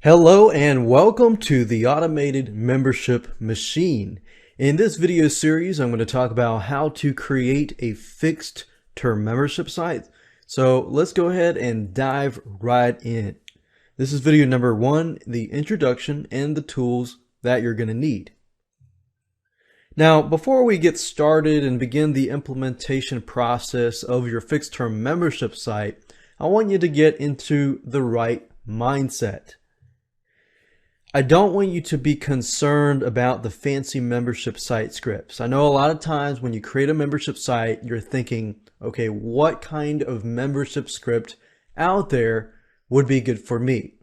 Hello and welcome to the Automated Membership Machine. In this video series, I'm going to talk about how to create a fixed term membership site. So let's go ahead and dive right in. This is video number 1, the introduction and the tools that you're going to need. Now, before we get started and begin the implementation process of your fixed term membership site, I want you to get into the right mindset. I don't want you to be concerned about the fancy membership site scripts. I know a lot of times when you create a membership site, you're thinking, okay, what kind of membership script out there would be good for me?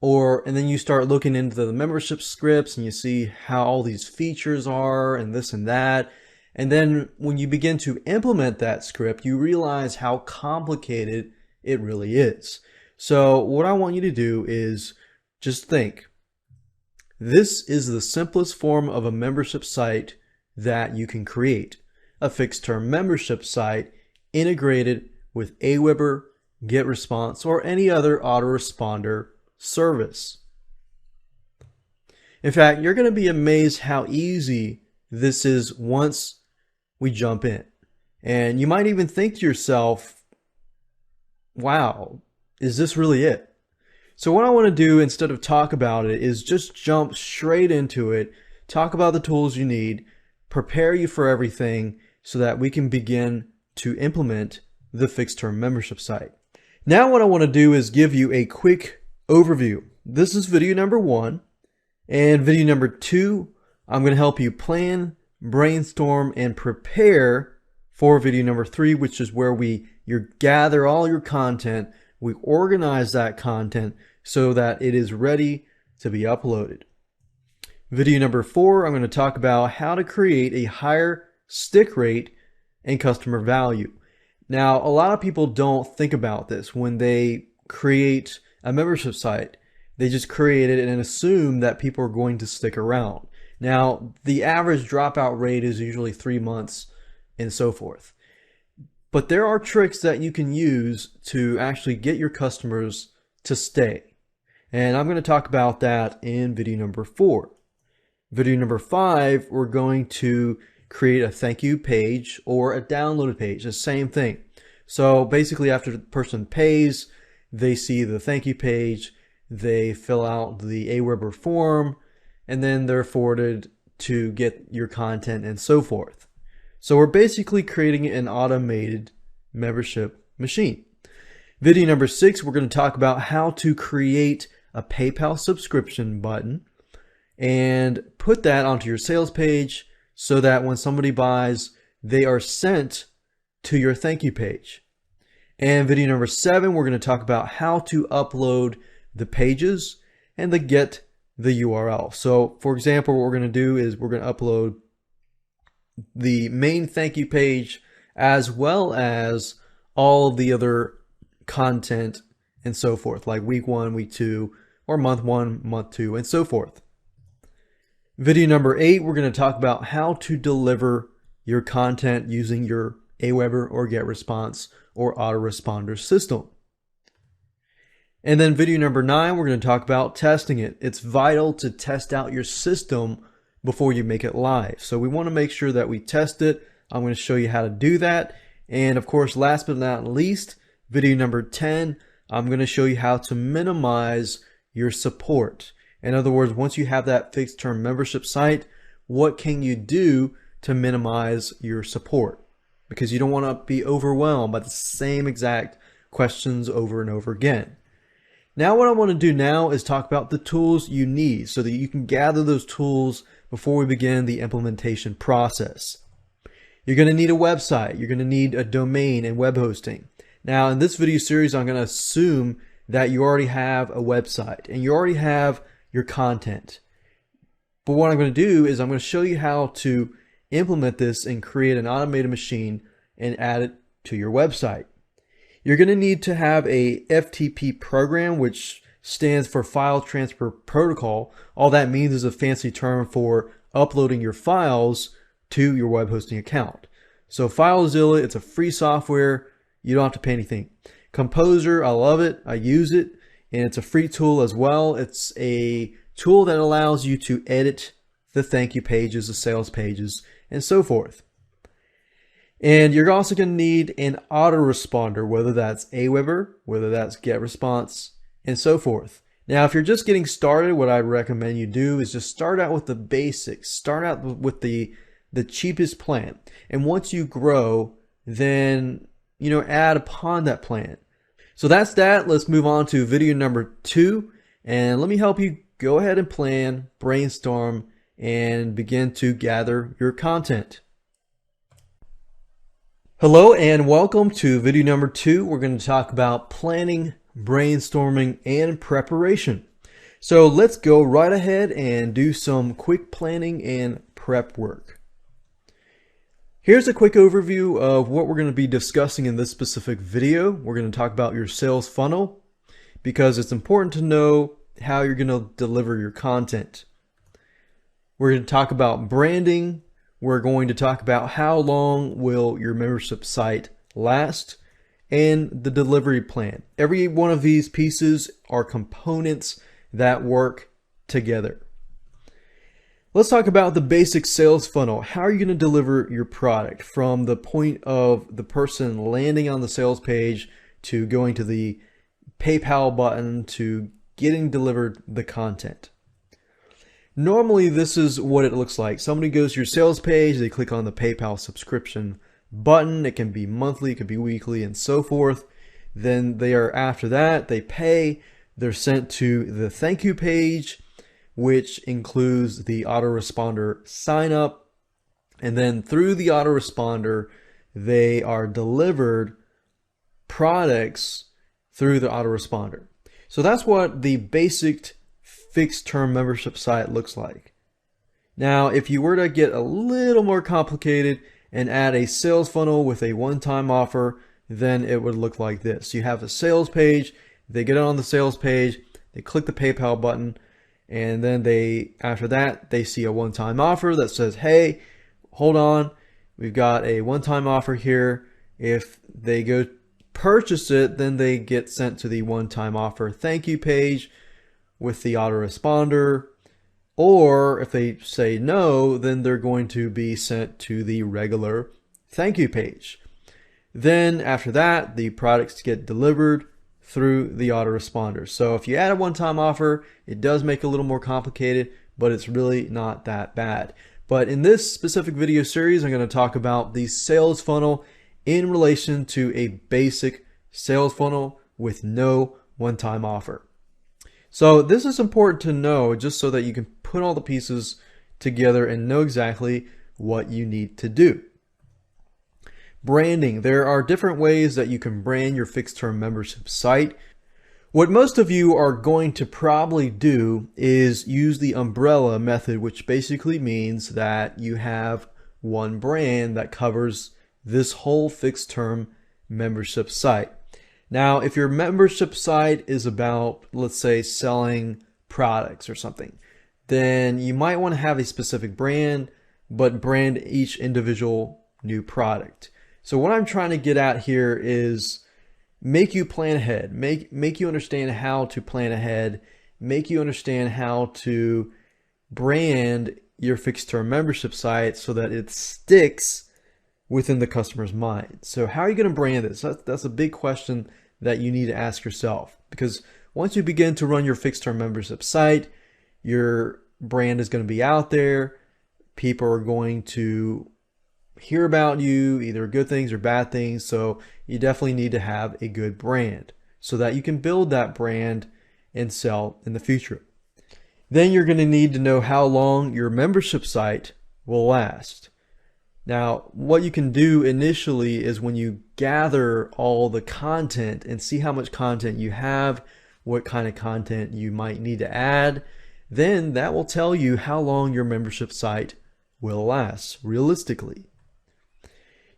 And then you start looking into the membership scripts and you see how all these features are and this and that. And then when you begin to implement that script, you realize how complicated it really is. So what I want you to do is just think, this is the simplest form of a membership site that you can create. A fixed term membership site integrated with Aweber, GetResponse, or any other autoresponder service. In fact, you're going to be amazed how easy this is once we jump in. And you might even think to yourself, wow, is this really it? So what I want to do instead of talk about it is just jump straight into it, talk about the tools you need, prepare you for everything so that we can begin to implement the fixed term membership site. Now what I want to do is give you a quick overview. This is video number 1, and video number 2, I'm going to help you plan, brainstorm, and prepare for video number 3, which is where you gather all your content. We organize that content so that it is ready to be uploaded. Video number 4, I'm going to talk about how to create a higher stick rate and customer value. Now, a lot of people don't think about this when they create a membership site. They just create it and assume that people are going to stick around. Now, the average dropout rate is usually 3 months and so forth. But there are tricks that you can use to actually get your customers to stay. And I'm going to talk about that in video number 4. Video number 5, we're going to create a thank you page or a downloaded page, the same thing. So basically after the person pays, they see the thank you page, they fill out the Aweber form, and then they're forwarded to get your content and so forth. So we're basically creating an automated membership machine. Video number 6, we're going to talk about how to create a PayPal subscription button and put that onto your sales page so that when somebody buys, they are sent to your thank you page. And video number 7, we're going to talk about how to upload the pages and get the URL. So for example, what we're going to do is we're going to upload the main thank you page as well as all of the other content and so forth, like week 1, week 2, or month 1, month 2, and so forth. Video number 8, we're going to talk about how to deliver your content using your Aweber or GetResponse or autoresponder system. And then video number 9, we're going to talk about testing it. It's vital to test out your system before you make it live. So we want to make sure that we test it. I'm going to show you how to do that. And of course, last but not least, video number 10, I'm going to show you how to minimize your support. In other words, once you have that fixed term membership site, what can you do to minimize your support? Because you don't want to be overwhelmed by the same exact questions over and over again. Now what I want to do now is talk about the tools you need so that you can gather those tools before we begin the implementation process. You're going to need a website. You're going to need a domain and web hosting. Now in this video series, I'm going to assume that you already have a website and you already have your content. But what I'm going to do is I'm going to show you how to implement this and create an automated machine and add it to your website. You're going to need to have a FTP program, which stands for File Transfer Protocol. All that means is a fancy term for uploading your files to your web hosting account. So FileZilla, it's a free software. You don't have to pay anything. Composer, I love it. I use it. and it's a free tool as well. It's a tool that allows you to edit the thank you pages, the sales pages, and so forth. And you're also going to need an autoresponder, whether that's Aweber, whether that's GetResponse, and so forth. Now, if you're just getting started, what I recommend you do is just start out with the basics. Start out with the cheapest plan. And once you grow, then, add upon that plan. So that's that. Let's move on to video number 2. And let me help you go ahead and plan, brainstorm, and begin to gather your content. Hello and welcome to video number 2. We're going to talk about planning, brainstorming, and preparation. So let's go right ahead and do some quick planning and prep work. Here's a quick overview of what we're going to be discussing in this specific video. We're going to talk about your sales funnel because it's important to know how you're going to deliver your content. We're going to talk about branding. We're going to talk about how long will your membership site last and the delivery plan. Every one of these pieces are components that work together. Let's talk about the basic sales funnel. How are you going to deliver your product from the point of the person landing on the sales page to going to the PayPal button to getting delivered the content? Normally, this is what it looks like. Somebody goes to your sales page, they click on the PayPal subscription button. It can be monthly, it could be weekly, and so forth. Then after that, they pay. They're sent to the thank you page, which includes the autoresponder sign up. And then through the autoresponder, they are delivered products through the autoresponder. So that's what the basic fixed term membership site looks like. Now, if you were to get a little more complicated and add a sales funnel with a one-time offer, then it would look like this. You have a sales page, they get on the sales page, they click the PayPal button, and then after that, they see a one-time offer that says, hey, hold on, we've got a one-time offer here. If they go purchase it, then they get sent to the one-time offer thank you page with the autoresponder, or if they say no, then they're going to be sent to the regular thank you page. Then after that, the products get delivered through the autoresponder. So if you add a one-time offer, it does make it a little more complicated, but it's really not that bad. But in this specific video series, I'm going to talk about the sales funnel in relation to a basic sales funnel with no one-time offer. So this is important to know just so that you can put all the pieces together and know exactly what you need to do. Branding. There are different ways that you can brand your fixed term membership site. What most of you are going to probably do is use the umbrella method, which basically means that you have one brand that covers this whole fixed term membership site. Now, if your membership site is about, let's say, selling products or something, then you might want to have a specific brand, but brand each individual new product. So what I'm trying to get at here is make you plan ahead, make you understand how to plan ahead, make you understand how to brand your fixed term membership site so that it sticks within the customer's mind. So how are you going to brand this? That's a big question that you need to ask yourself, because once you begin to run your fixed term membership site, your brand is going to be out there. People are going to hear about you, either good things or bad things. So you definitely need to have a good brand so that you can build that brand and sell in the future. Then you're going to need to know how long your membership site will last. Now, what you can do initially is when you gather all the content and see how much content you have, what kind of content you might need to add, then that will tell you how long your membership site will last realistically.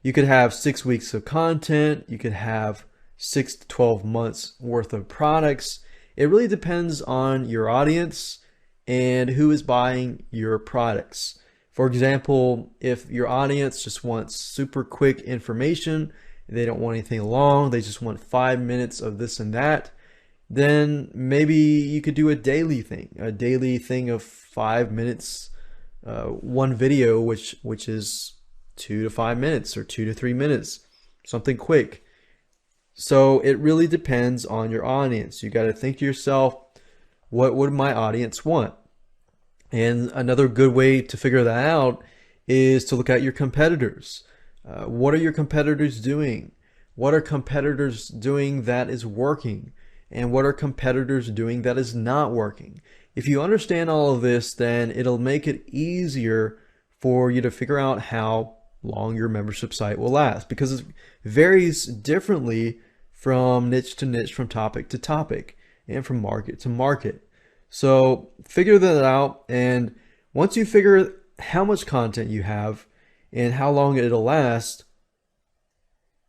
You could have 6 weeks of content, you could have 6 to 12 months worth of products. It really depends on your audience and who is buying your products. For example, if your audience just wants super quick information, they don't want anything long, they just want 5 minutes of this and that, then maybe you could do a daily thing of 5 minutes, one video, which is 2 to 5 minutes or 2 to 3 minutes, something quick. So it really depends on your audience. You got to think to yourself, what would my audience want? And another good way to figure that out is to look at your competitors. What are your competitors doing? What are competitors doing that is working? And what are competitors doing that is not working? If you understand all of this, then it'll make it easier for you to figure out how long your membership site will last, because it varies differently from niche to niche, from topic to topic, and from market to market. So figure that out, and once you figure how much content you have and how long it'll last,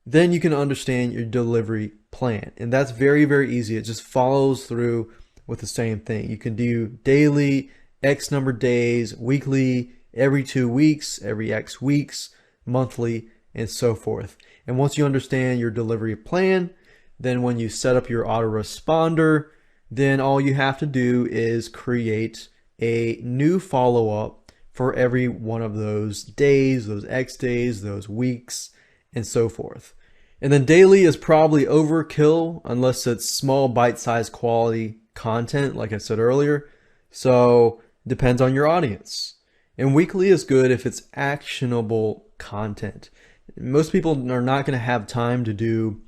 then you can understand your delivery plan. And that's very, very easy. It just follows through with the same thing. You can do daily, X number of days, weekly, every 2 weeks, every X weeks, monthly, and so forth. And once you understand your delivery plan, then when you set up your autoresponder, then all you have to do is create a new follow-up for every one of those days, those X days, those weeks, and so forth. And then daily is probably overkill unless it's small bite-sized quality content, like I said earlier. So depends on your audience. And weekly is good if it's actionable content. Most people are not going to have time to do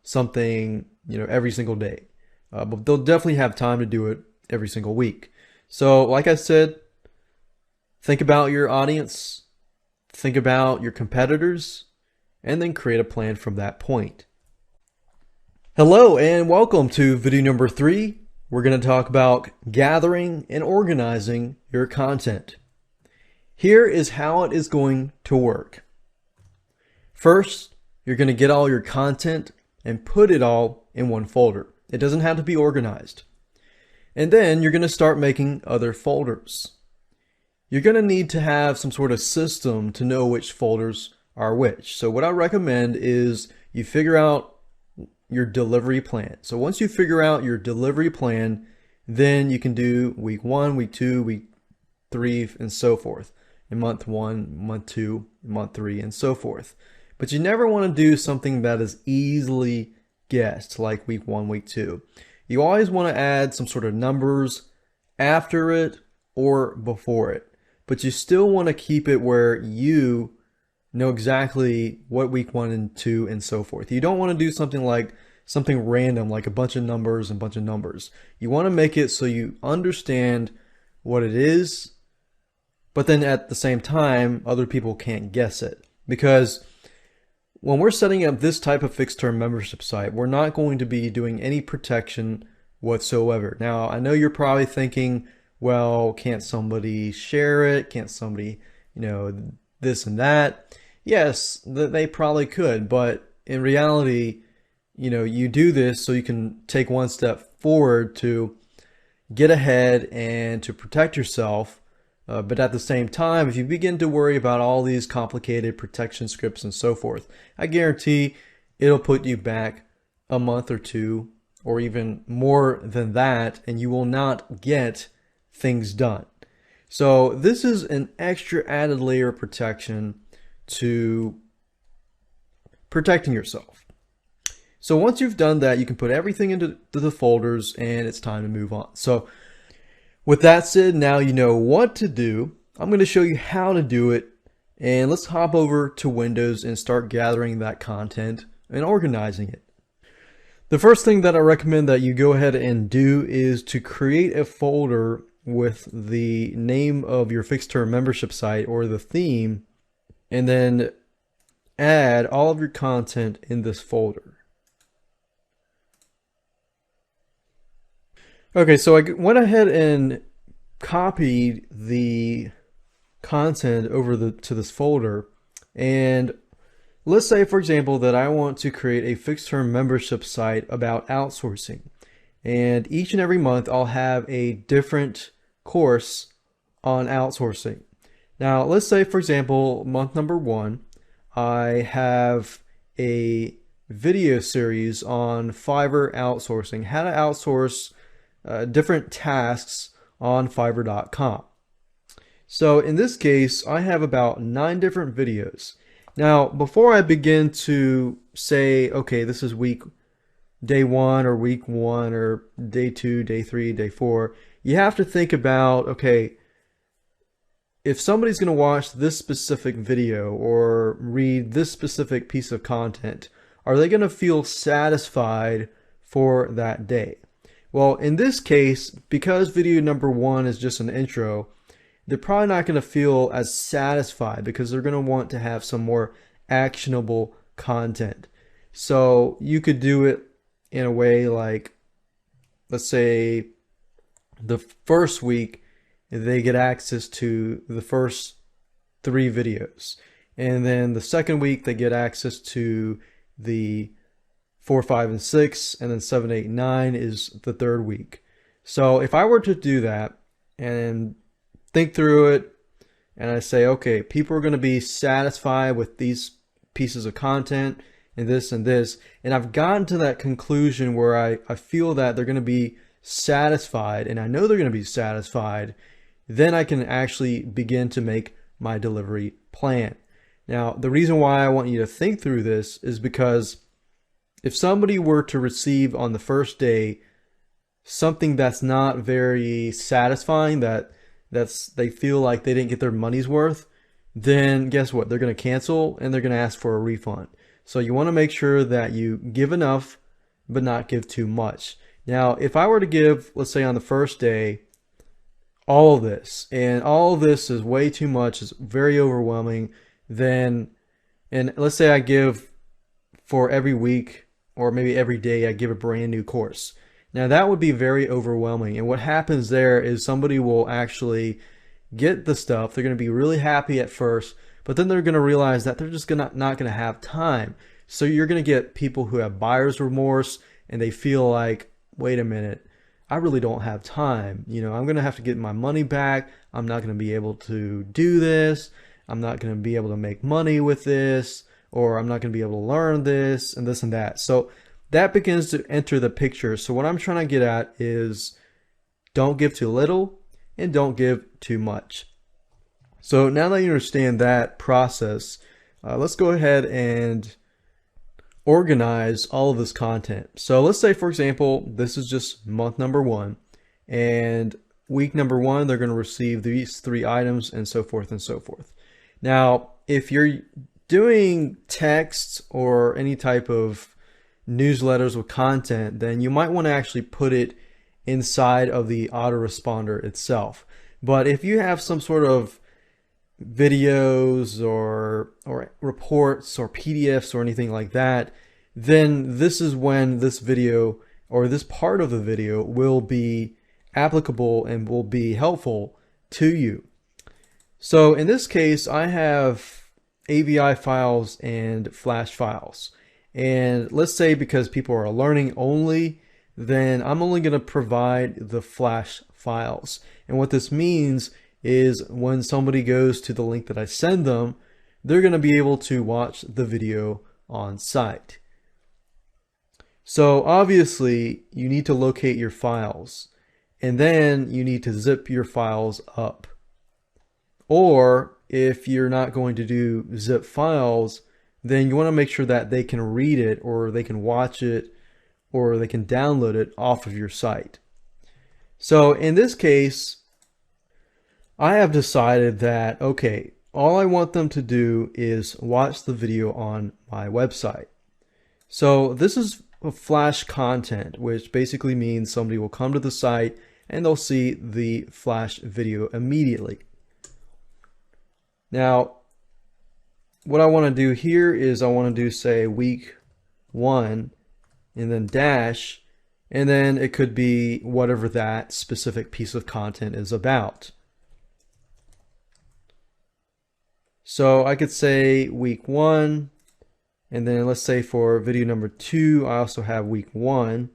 something, every single day. But they'll definitely have time to do it every single week. So like I said, think about your audience, think about your competitors, and then create a plan from that point. Hello and welcome to video number 3. We're going to talk about gathering and organizing your content. Here is how it is going to work. First, you're going to get all your content and put it all in one folder. It doesn't have to be organized. And then you're going to start making other folders. You're going to need to have some sort of system to know which folders are which. So what I recommend is you figure out your delivery plan. So once you figure out your delivery plan, then you can do week 1, week 2, week 3, and so forth. In month 1, month 2, month 3, and so forth. But you never want to do something that is easily guessed, like week 1, week 2. You always want to add some sort of numbers after it or before it. But you still want to keep it where you know exactly what week 1 and 2 and so forth. You don't want to do something random, like a bunch of numbers and a bunch of numbers. You want to make it so you understand what it is, but then at the same time, other people can't guess it. Because when we're setting up this type of fixed term membership site, we're not going to be doing any protection whatsoever. Now, I know you're probably thinking, well, can't somebody share it? Can't somebody, this and that? Yes, they probably could, but in reality, you do this so you can take one step forward to get ahead and to protect yourself. But at the same time, if you begin to worry about all these complicated protection scripts and so forth, I guarantee it'll put you back a month or two, or even more than that, and you will not get things done. So this is an extra added layer of protection to protecting yourself. So once you've done that, you can put everything into the folders and it's time to move on. So with that said, now you know what to do. I'm going to show you how to do it, and let's hop over to Windows and start gathering that content and organizing it. The first thing that I recommend that you go ahead and do is to create a folder with the name of your fixed term membership site or the theme, and then add all of your content in this folder. Okay, so I went ahead and copied the content over to this folder, and let's say, for example, that I want to create a fixed term membership site about outsourcing, and each and every month I'll have a different course on outsourcing. Now let's say, for example, month number 1 I have a video series on Fiverr outsourcing, how to outsource different tasks on Fiverr.com. So in this case, I have about 9 different videos. Now, before I begin to say, okay, this is day 1 or week 1 or day 2, day 3, day 4, you have to think about, okay, if somebody's going to watch this specific video or read this specific piece of content, are they going to feel satisfied for that day? Well, in this case, because video number 1 is just an intro, they're probably not going to feel as satisfied because they're going to want to have some more actionable content. So you could do it in a way like, let's say the first week they get access to the first 3 videos, and then the second week they get access to the 4, 5, and 6, and then 7, 8, 9 is the third week. So if I were to do that and think through it, and I say, okay, people are going to be satisfied with these pieces of content and this, and I've gotten to that conclusion where I feel that they're going to be satisfied, and I know they're going to be satisfied, then I can actually begin to make my delivery plan. Now, the reason why I want you to think through this is because if somebody were to receive on the first day something that's not very satisfying, they feel like they didn't get their money's worth, then guess what? They're going to cancel and they're going to ask for a refund. So you want to make sure that you give enough but not give too much. Now, if I were to give, let's say on the first day, all of this, and all of this is way too much, it's very overwhelming, then, and let's say I give for every week or maybe every day, I give a brand new course. Now that would be very overwhelming. And what happens there is somebody will actually get the stuff. They're going to be really happy at first, but then they're going to realize that they're just not going to have time. So you're going to get people who have buyer's remorse and they feel like, wait a minute, I really don't have time. You know, I'm going to have to get my money back. I'm not going to be able to do this. I'm not going to be able to make money with this, or I'm not going to be able to learn this and this and that. So that begins to enter the picture. So what I'm trying to get at is don't give too little and don't give too much. So now that you understand that process, let's go ahead and organize all of this content. So let's say, for example, this is just month number 1, and week number 1, they're going to receive these 3 items and so forth and so forth. Now, if you're doing text or any type of newsletters with content, then you might want to actually put it inside of the autoresponder itself. But if you have some sort of videos or reports or PDFs or anything like that, then this is when this video or this part of the video will be applicable and will be helpful to you. So in this case, I have AVI files and Flash files. And let's say because people are learning only, then I'm only going to provide the Flash files. And what this means is when somebody goes to the link that I send them, they're going to be able to watch the video on site. So obviously you need to locate your files, and then you need to zip your files up. Or if you're not going to do zip files, then you want to make sure that they can read it, or they can watch it, or they can download it off of your site. So in this case, I have decided that, okay, all I want them to do is watch the video on my website. So this is a Flash content, which basically means somebody will come to the site and they'll see the Flash video immediately. Now, what I want to do here is I want to do, say, week 1 and then dash, and then it could be whatever that specific piece of content is about. So I could say week 1, and then let's say for video number 2, I also have week 1.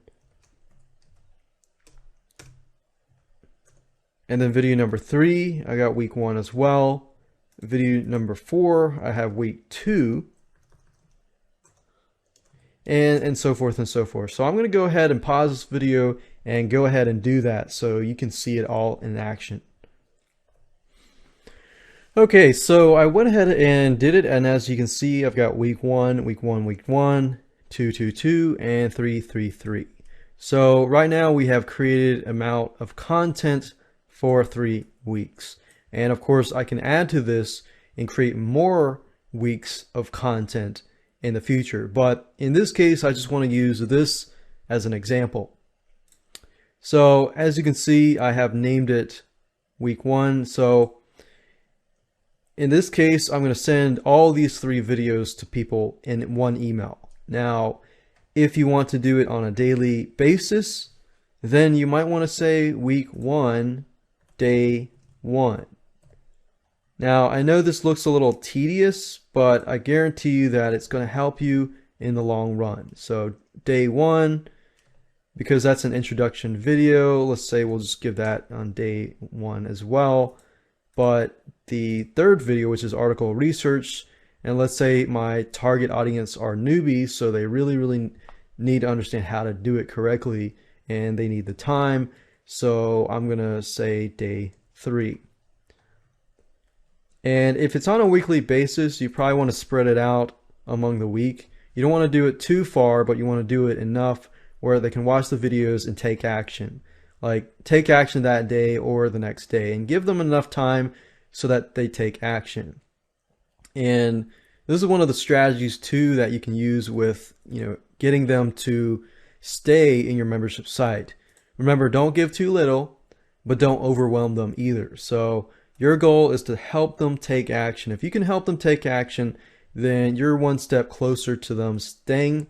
And then video number 3, I got week 1 as well. Video number 4, I have week 2. and so forth and so forth. So I'm going to go ahead and pause this video and go ahead and do that so you can see it all in action. Okay, so I went ahead and did it, and as you can see, I've got week one, 2, 2, 2, and 3, 3, 3. So right now we have created amount of content for 3 weeks. And of course I can add to this and create more weeks of content in the future. But in this case, I just want to use this as an example. So as you can see, I have named it week 1. So in this case, I'm going to send all these 3 videos to people in one email. Now, if you want to do it on a daily basis, then you might want to say week 1, day 1. Now, I know this looks a little tedious, but I guarantee you that it's going to help you in the long run. So day 1, because that's an introduction video, let's say we'll just give that on day 1 as well. But the third video, which is article research, and let's say my target audience are newbies, so they really need to understand how to do it correctly, and they need the time. So I'm gonna say day 3. And if it's on a weekly basis, you probably want to spread it out among the week. You don't want to do it too far, but you want to do it enough where they can watch the videos and take action. Like take action that day or the next day, and give them enough time so that they take action. And this is one of the strategies too that you can use with, getting them to stay in your membership site. Remember, don't give too little, but don't overwhelm them either. So your goal is to help them take action. If you can help them take action, then you're one step closer to them staying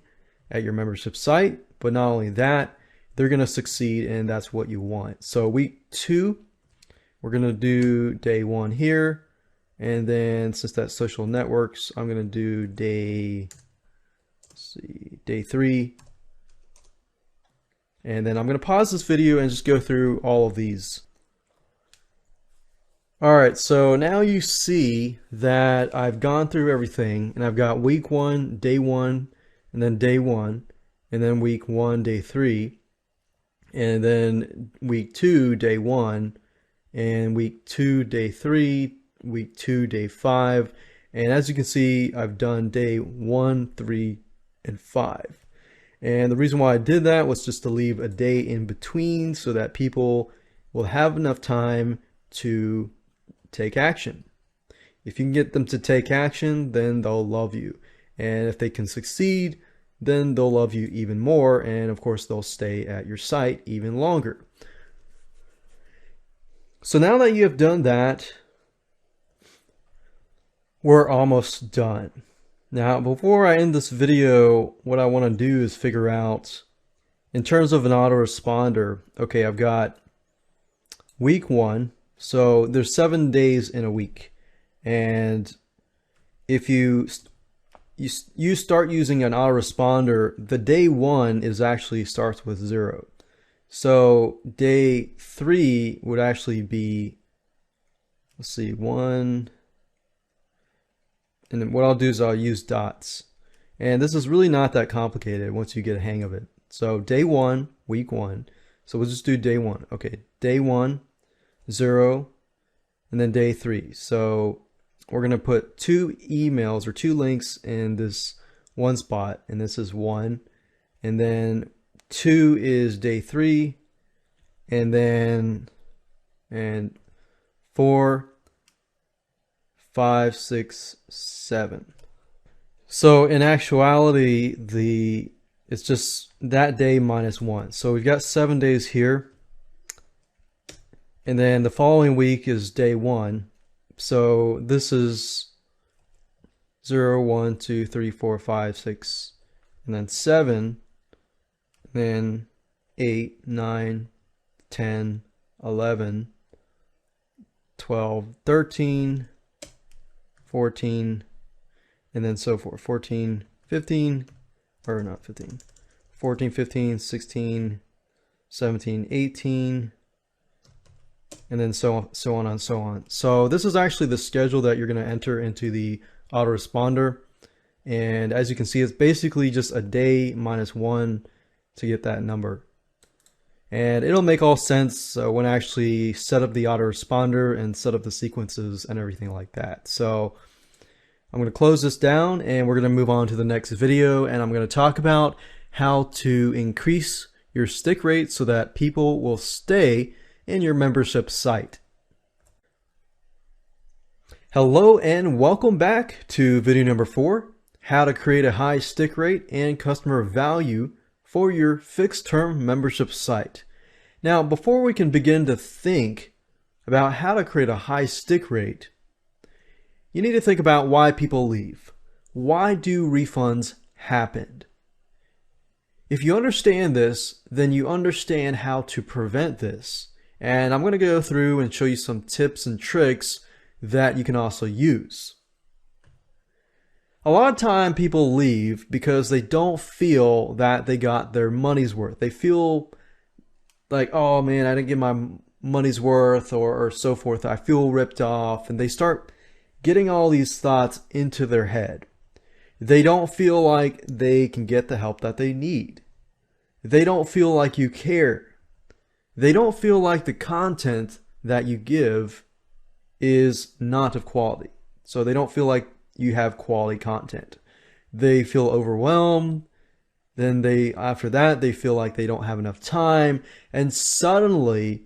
at your membership site. But not only that, they're going to succeed, and that's what you want. So week 2, we're going to do day 1 here. And then since that's social networks, I'm going to do day 3. And then I'm going to pause this video and just go through all of these. All right, so now you see that I've gone through everything, and I've got week 1, day 1, and then day 1, and then week 1, day 3, and then week 2, day 1, and week 2, day 3, week 2, day 5, and as you can see, I've done day 1, 3, and 5. And the reason why I did that was just to leave a day in between so that people will have enough time to take action. If you can get them to take action, then they'll love you. And if they can succeed, then they'll love you even more. And of course, they'll stay at your site even longer. So now that you have done that, we're almost done. Now, before I end this video, what I want to do is figure out, in terms of an autoresponder, okay, I've got week 1. So there's 7 days in a week, and if you start using an autoresponder, the day 1 is actually starts with 0. So day 3 would actually be, let's see, 1, and then what I'll do is I'll use dots, and this is really not that complicated once you get a hang of it. So day 1, week 1. So we'll just do day 1. Okay, day 1. 0, and then day 3. So we're going to put 2 emails or 2 links in this one spot, and this is 1, and then 2 is day 3, and then 4, 5, 6, 7. So in actuality, it's just that day minus 1. So we've got 7 days here. And then the following week is day 1. So this is 0, 1, 2, 3, 4, 5, 6, and then 7, and then 8, 9, 10, 11, 12, 13, 14, and then so forth. 14, 15, or not 15, 14, 15, 16, 17, 18, and then so on and so on. So this is actually the schedule that you're going to enter into the autoresponder. And as you can see, it's basically just a day minus 1 to get that number. And it'll make all sense when I actually set up the autoresponder and set up the sequences and everything like that. So I'm going to close this down and we're going to move on to the next video, and I'm going to talk about how to increase your stick rate so that people will stay in your membership site. Hello and welcome back to video number 4, how to create a high stick rate and customer value for your fixed term membership site. Now, before we can begin to think about how to create a high stick rate, you need to think about why people leave. Why do refunds happen? If you understand this, then you understand how to prevent this. And I'm going to go through and show you some tips and tricks that you can also use. A lot of time people leave because they don't feel that they got their money's worth. They feel like, oh man, I didn't get my money's worth, or so forth. I feel ripped off, and they start getting all these thoughts into their head. They don't feel like they can get the help that they need. They don't feel like you care. They don't feel like the content that you give is not of quality. So they don't feel like you have quality content. They feel overwhelmed. Then after that, they feel like they don't have enough time. And suddenly,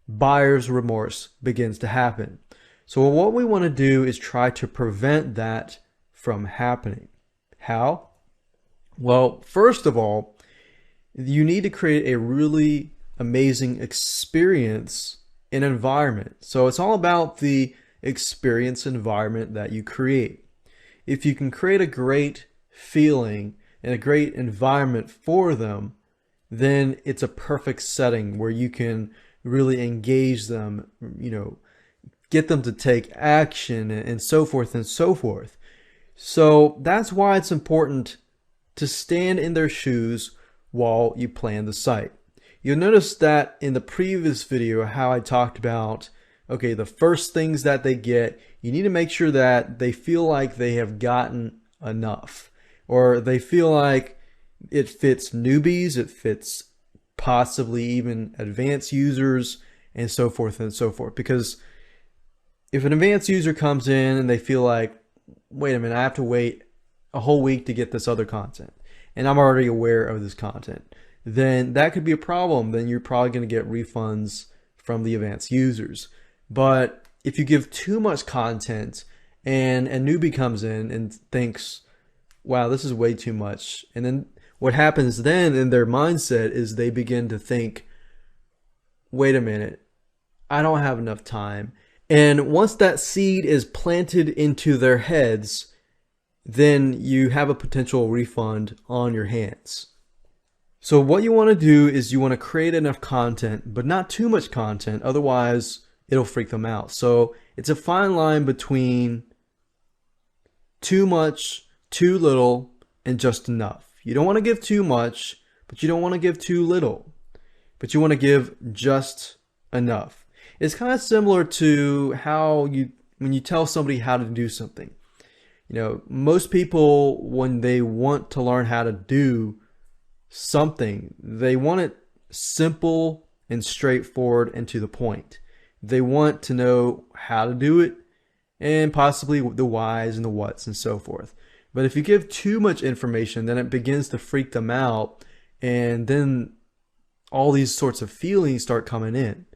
buyer's remorse begins to happen. So what we want to do is try to prevent that from happening. How? Well, first of all, you need to create a really amazing experience in environment. So it's all about the experience environment that you create. If you can create a great feeling and a great environment for them, then it's a perfect setting where you can really engage them, get them to take action and so forth and so forth. So that's why it's important to stand in their shoes while you plan the site. You'll notice that in the previous video how I talked about, okay, the first things that they get, you need to make sure that they feel like they have gotten enough, or they feel like it fits newbies, it fits possibly even advanced users, and so forth and so forth. Because if an advanced user comes in and they feel like, wait a minute, I have to wait a whole week to get this other content, and I'm already aware of this content, then that could be a problem. Then you're probably going to get refunds from the advanced users. But if you give too much content and a newbie comes in and thinks, wow, this is way too much, and then what happens then in their mindset is they begin to think, wait a minute, I don't have enough time. And once that seed is planted into their heads, then you have a potential refund on your hands. So what you want to do is you want to create enough content, but not too much content, otherwise it'll freak them out. So it's a fine line between too much, too little, and just enough. You don't want to give too much, but you don't want to give too little, but you want to give just enough. It's kind of similar to how when you tell somebody how to do something. Most people, when they want to learn how to do something, they want it simple and straightforward and to the point. They want to know how to do it and possibly the whys and the whats and so forth. But if you give too much information, then it begins to freak them out, and then all these sorts of feelings start coming in.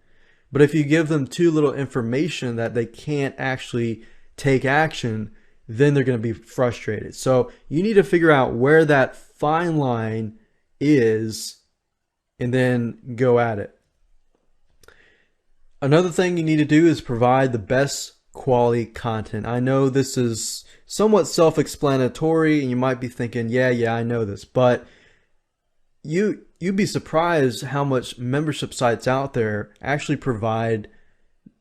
But if you give them too little information that they can't actually take action, then they're going to be frustrated. So you need to figure out where that fine line is and then go at it. Another thing you need to do is provide the best quality content. I know this is somewhat self-explanatory and you might be thinking, yeah, I know this, but you'd be surprised how much membership sites out there actually provide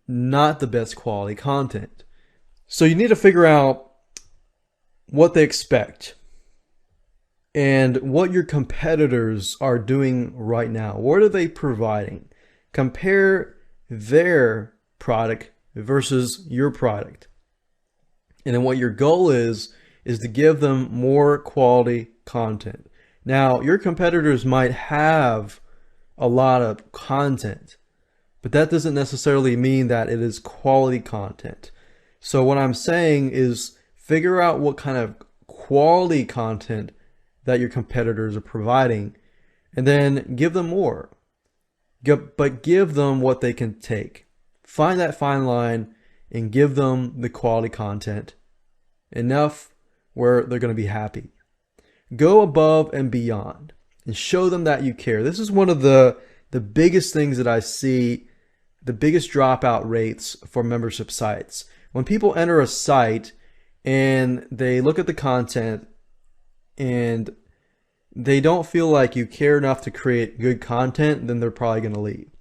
not the best quality content. So you need to figure out what they expect and what your competitors are doing right now. What are they providing? Compare their product versus your product. And then what your goal is is to give them more quality content. Now, your competitors might have a lot of content, but that doesn't necessarily mean that it is quality content. So what I'm saying is figure out what kind of quality content that your competitors are providing and then give them more. But give them what they can take. Find that fine line and give them the quality content enough where they're going to be happy. Go above and beyond and show them that you care. This is one of the biggest things that I see, the biggest dropout rates for membership sites. When people enter a site and they look at the content and they don't feel like you care enough to create good content, then they're probably going to leave.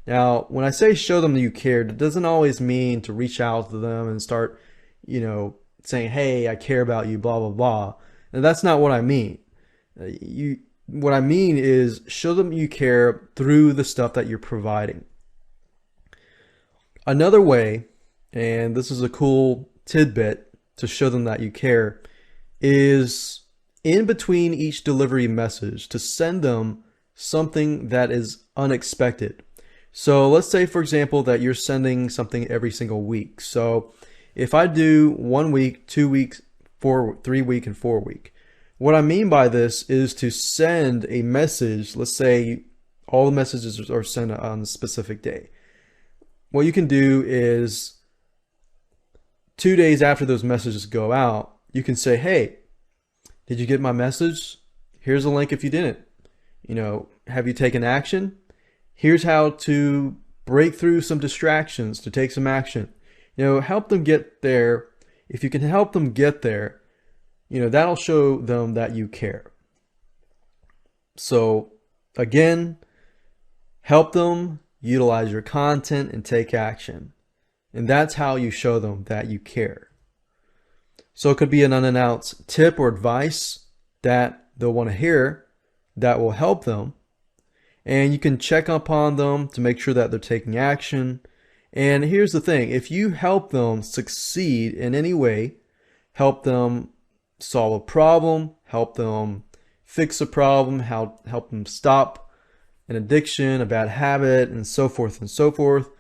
Now, when I say show them that you care, it doesn't always mean to reach out to them and start, saying, hey, I care about you, blah, blah, blah. And that's not what I mean. What I mean is show them you care through the stuff that you're providing. Another way, and this is a cool tidbit to show them that you care, is in between each delivery message to send them something that is unexpected. So let's say, for example, that you're sending something every single week. So if I do 1 week, 2 weeks, 3 week, and 4 week, what I mean by this is to send a message. Let's say all the messages are sent on a specific day. What you can do is 2 days after those messages go out, you can say, hey, did you get my message? Here's a link if you didn't. Have you taken action? Here's how to break through some distractions, to take some action. Help them get there. If you can help them get there, that'll show them that you care. So again, help them utilize your content and take action. And that's how you show them that you care. So it could be an unannounced tip or advice that they'll want to hear that will help them. And you can check upon them to make sure that they're taking action. And here's the thing, if you help them succeed in any way, help them solve a problem, help them fix a problem, help them stop an addiction, a bad habit, and so forth,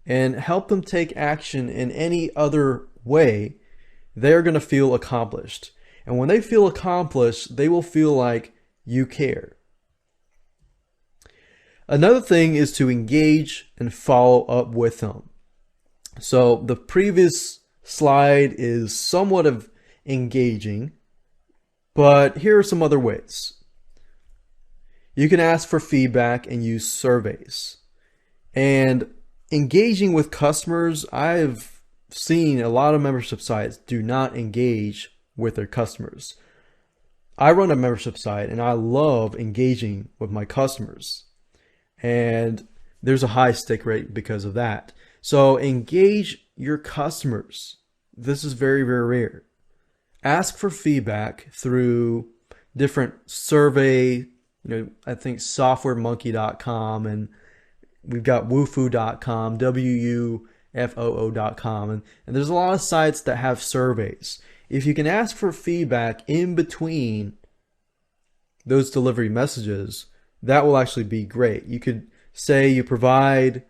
and help them take action in any other way, they're going to feel accomplished. And when they feel accomplished, they will feel like you care. Another thing is to engage and follow up with them. So the previous slide is somewhat of engaging, but here are some other ways. You can ask for feedback and use surveys. And engaging with customers, I've seen a lot of membership sites do not engage with their customers. I run a membership site and I love engaging with my customers. And there's a high stick rate because of that. So engage your customers. This is very, very rare. Ask for feedback through different survey, I think softwaremonkey.com, and we've got wufoo.com, wufoo.com, and there's a lot of sites that have surveys. If you can ask for feedback in between those delivery messages, that will actually be great. You could say you provide,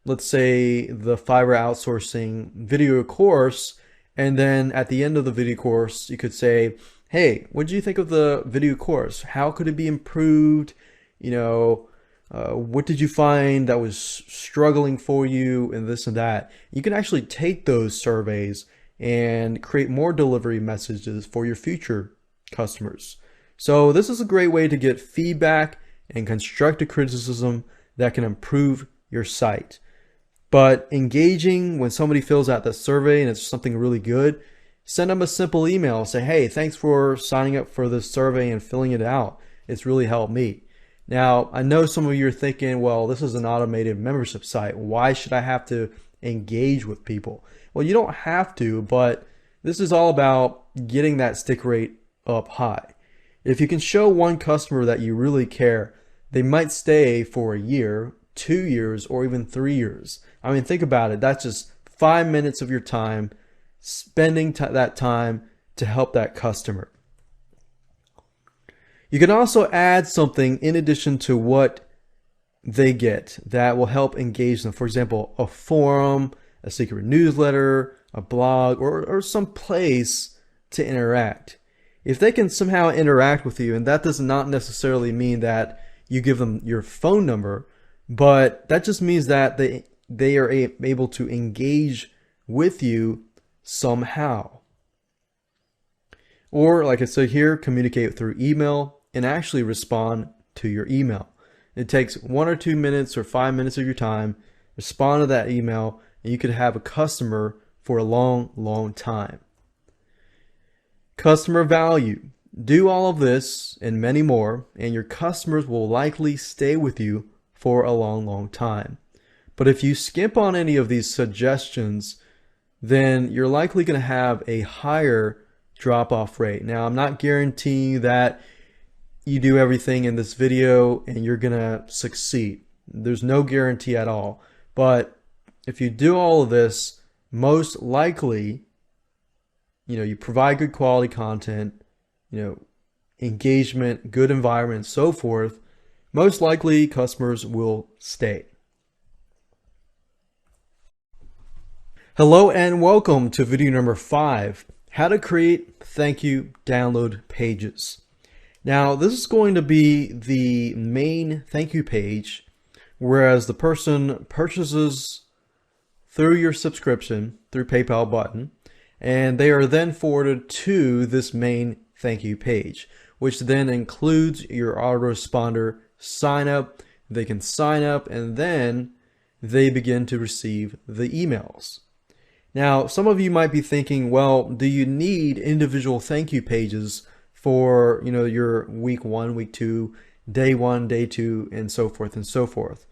let's say, the Fiverr outsourcing video course, and then at the end of the video course, you could say, hey, what did you think of the video course? How could it be improved? What did you find that was struggling for you, and this and that? You can actually take those surveys and create more delivery messages for your future customers. So this is a great way to get feedback and constructive criticism that can improve your site. But engaging when somebody fills out the survey and it's something really good, send them a simple email. Say, hey, thanks for signing up for this survey and filling it out. It's really helped me. Now, I know some of you are thinking, well, this is an automated membership site. Why should I have to engage with people? Well, you don't have to, but this is all about getting that stick rate up high. If you can show one customer that you really care, they might stay for a year, 2 years, or even 3 years. Think about it. That's just 5 minutes of your time, spending that time to help that customer. You can also add something in addition to what they get that will help engage them. For example, a forum, a secret newsletter, a blog, or some place to interact. If they can somehow interact with you, and that does not necessarily mean that you give them your phone number, but that just means that they are able to engage with you somehow. Or like I said here, communicate through email and actually respond to your email. It takes 1 or 2 minutes or 5 minutes of your time, respond to that email, and you could have a customer for a long, long time. Customer value. Do all of this and many more, and your customers will likely stay with you for a long, long time. But if you skimp on any of these suggestions, then you're likely going to have a higher drop-off rate. Now, I'm not guaranteeing that you do everything in this video and you're going to succeed. There's no guarantee at all. But if you do all of this, most likely, you provide good quality content, engagement, good environment, and so forth, most likely customers will stay. Hello and welcome to video number 5, how to create thank you download pages. Now, this is going to be the main thank you page, whereas the person purchases through your subscription, through PayPal button, and they are then forwarded to this main thank you page, which then includes your autoresponder sign up. They can sign up and then they begin to receive the emails. Now, some of you might be thinking, well, do you need individual thank you pages for your week 1, week 2, day 1, day 2, and so forth and so forth?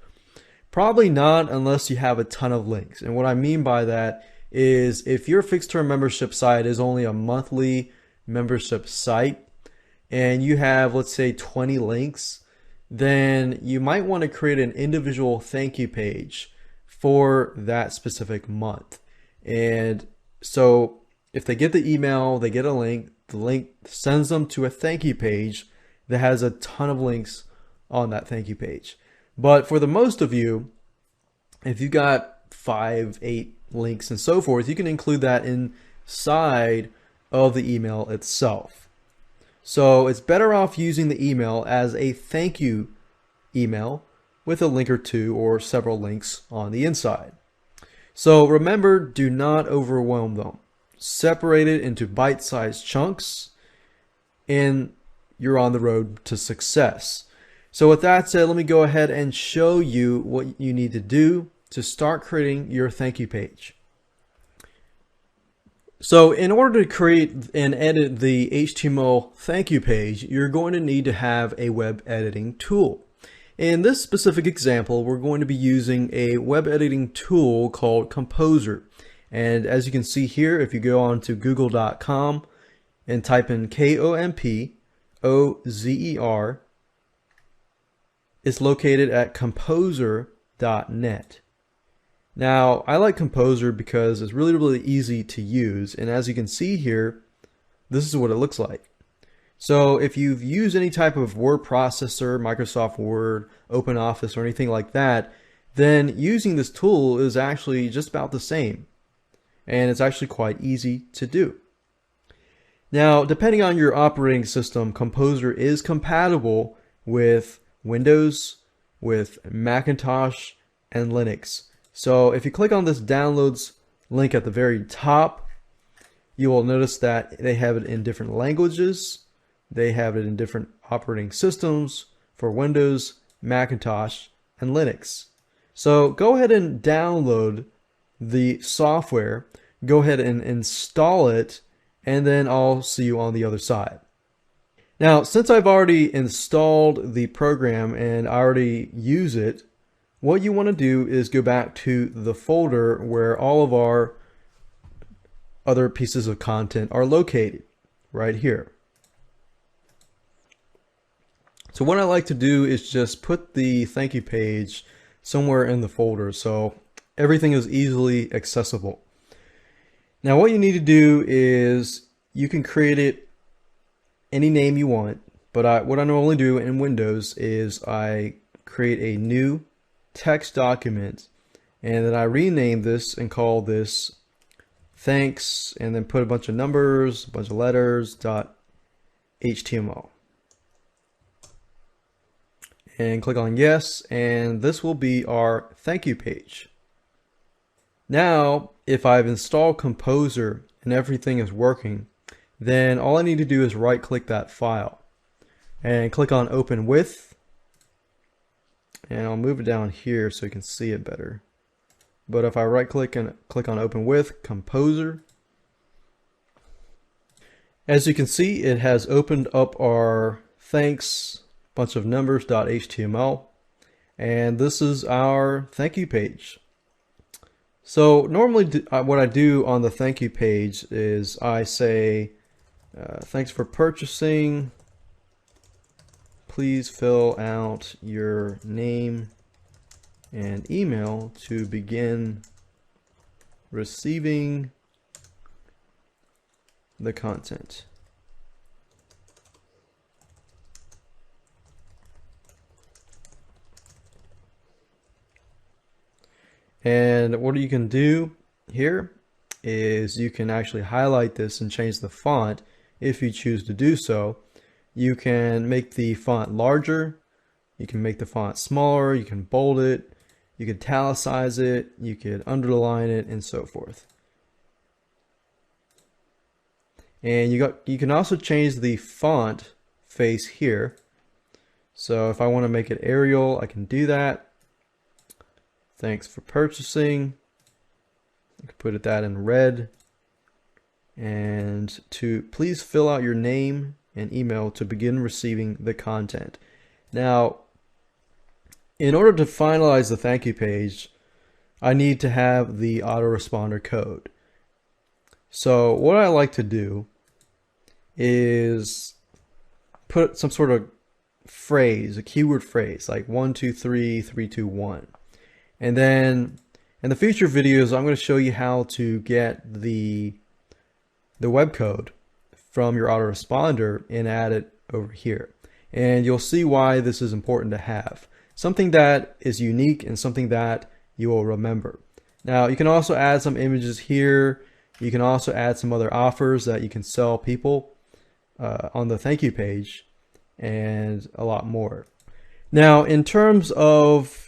Probably not, unless you have a ton of links. And what I mean by that is if your fixed term membership site is only a monthly membership site and you have, let's say, 20 links, then you might want to create an individual thank you page for that specific month. And so if they get the email, they get a link, the link sends them to a thank you page that has a ton of links on that thank you page. But for the most of you, if you got 5, 8 links and so forth, you can include that inside of the email itself. So it's better off using the email as a thank you email with a link or two or several links on the inside. So remember, do not overwhelm them. Separate it into bite-sized chunks and you're on the road to success. So with that said, let me go ahead and show you what you need to do to start creating your thank you page. So in order to create and edit the HTML thank you page, you're going to need to have a web editing tool. In this specific example, we're going to be using a web editing tool called Composer. And as you can see here, if you go on to google.com and type in Kompozer, it's located at composer.net. Now, I like Composer because it's really, really easy to use. And as you can see here, this is what it looks like. So if you've used any type of word processor, Microsoft Word, OpenOffice, or anything like that, then using this tool is actually just about the same. And it's actually quite easy to do. Now, depending on your operating system, Composer is compatible with Windows, with Macintosh, and Linux. So if you click on this downloads link at the very top, you will notice that they have it in different languages. They have it in different operating systems for Windows, Macintosh, and Linux. So go ahead and download the software, go ahead and install it, and then I'll see you on the other side. Now, since I've already installed the program and I already use it, what you want to do is go back to the folder where all of our other pieces of content are located, right here. So what I like to do is just put the thank you page somewhere in the folder so everything is easily accessible. Now what you need to do is you can create it any name you want, but what I normally do in Windows is I create a new text document and then I rename this and call this thanks and then put a bunch of numbers, a bunch of letters, .html. And click on yes, and this will be our thank you page. Now, if I've installed Composer and everything is working, then all I need to do is right click that file and click on open with, and I'll move it down here so you can see it better. But if I right click and click on open with Composer, as you can see, it has opened up our thanks bunch of numbers.html, and this is our thank you page. So normally what I do on the thank you page is I say thanks for purchasing, please fill out your name and email to begin receiving the content. And what you can do here is you can actually highlight this and change the font if you choose to do so. You can make the font larger, you can make the font smaller, you can bold it, you can italicize it, you could underline it, and so forth. And you can also change the font face here. So if I want to make it Arial, I can do that. Thanks for purchasing. I can put that in red. And to please fill out your name and email to begin receiving the content. Now, in order to finalize the thank you page, I need to have the autoresponder code. So what I like to do is put some sort of phrase, a keyword phrase, like 1, 2, 3, 3, 2, 1. And then in the future videos, I'm going to show you how to get the web code from your autoresponder and add it over here. And you'll see why this is important to have. Something that is unique and something that you will remember. Now, you can also add some images here. You can also add some other offers that you can sell people on the thank you page and a lot more. Now, in terms of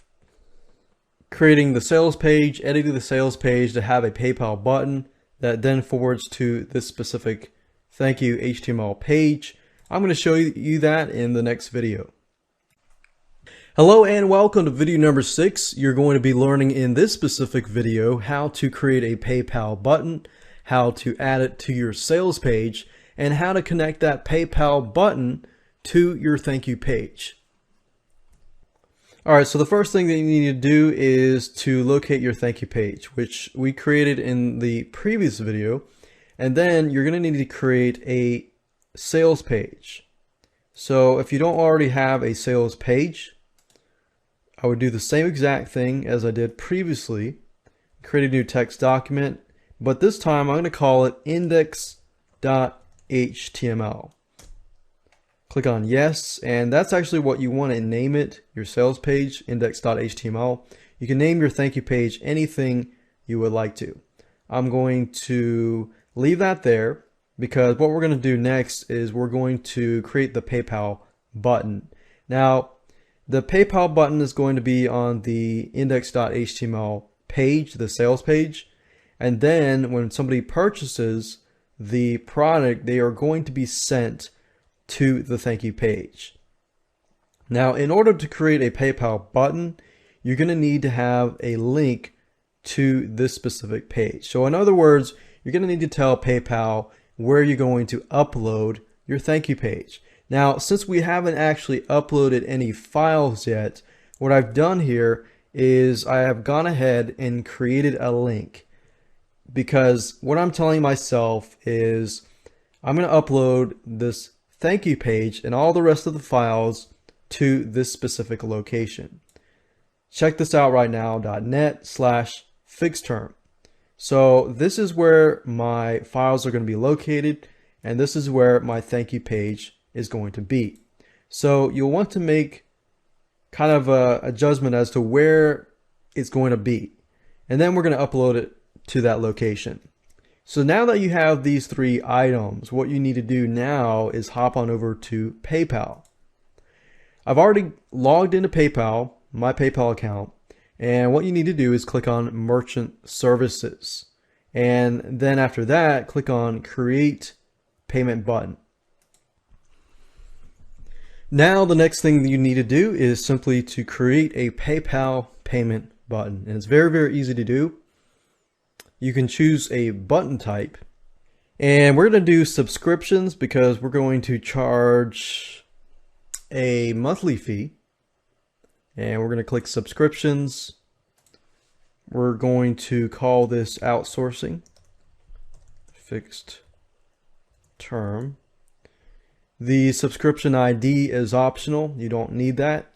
creating the sales page, editing the sales page to have a PayPal button that then forwards to this specific thank you HTML page, I'm going to show you that in the next video. Hello and welcome to video number 6. You're going to be learning in this specific video how to create a PayPal button, how to add it to your sales page, and how to connect that PayPal button to your thank you page. Alright, so the first thing that you need to do is to locate your thank you page, which we created in the previous video. And then you're going to need to create a sales page. So if you don't already have a sales page, I would do the same exact thing as I did previously. Create a new text document, but this time I'm going to call it index.html. Click on yes, and that's actually what you want to name it, your sales page, index.html. You can name your thank you page anything you would like to. I'm going to leave that there because what we're going to do next is we're going to create the PayPal button. Now, the PayPal button is going to be on the index.html page, the sales page, and then when somebody purchases the product, they are going to be sent to the thank you page. Now, in order to create a PayPal button, you're going to need to have a link to this specific page. So in other words, you're going to need to tell PayPal where you're going to upload your thank you page. Now, since we haven't actually uploaded any files yet, what I've done here is I have gone ahead and created a link, because what I'm telling myself is I'm going to upload this thank you page and all the rest of the files to this specific location. Check this out right now, .net/fixterm. So this is where my files are going to be located, and this is where my thank you page is going to be. So you'll want to make kind of a judgment as to where it's going to be, and then we're going to upload it to that location. So now that you have these three items, what you need to do now is hop on over to PayPal. I've already logged into PayPal, my PayPal account, and what you need to do is click on Merchant Services. And then after that, click on Create Payment button. Now the next thing that you need to do is simply to create a PayPal payment button. And it's very, very easy to do. You can choose a button type. And we're going to do subscriptions because we're going to charge a monthly fee. And we're going to click subscriptions. We're going to call this outsourcing, fixed term. The subscription ID is optional. You don't need that.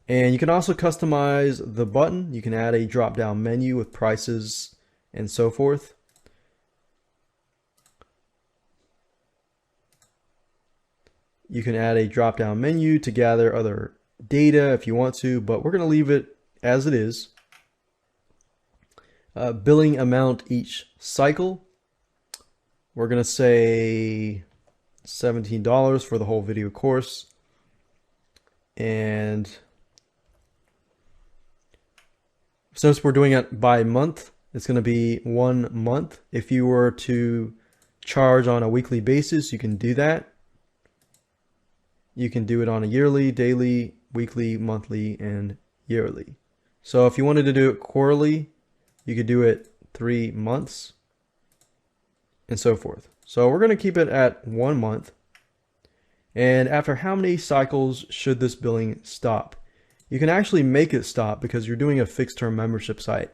And you can also customize the button. You can add a drop-down menu with prices and so forth. You can add a drop-down menu to gather other data if you want to, but we're going to leave it as it is. Billing amount each cycle. We're going to say $17 for the whole video course. And since we're doing it by month, it's going to be 1 month. If you were to charge on a weekly basis, you can do that. You can do it on a yearly, daily, weekly, monthly, and yearly. So if you wanted to do it quarterly, you could do it 3 months and so forth. So we're going to keep it at 1 month. And after how many cycles should this billing stop? You can actually make it stop because you're doing a fixed term membership site.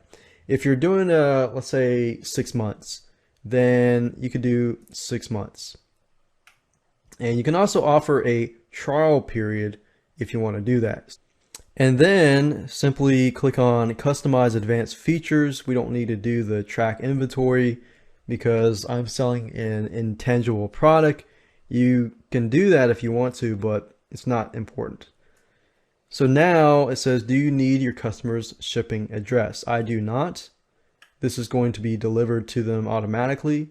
If you're doing let's say 6 months, then you could do 6 months. And you can also offer a trial period if you want to do that. And then simply click on Customize Advanced Features. We don't need to do the track inventory because I'm selling an intangible product. You can do that if you want to, but it's not important. So now it says, do you need your customer's shipping address? I do not. This is going to be delivered to them automatically. It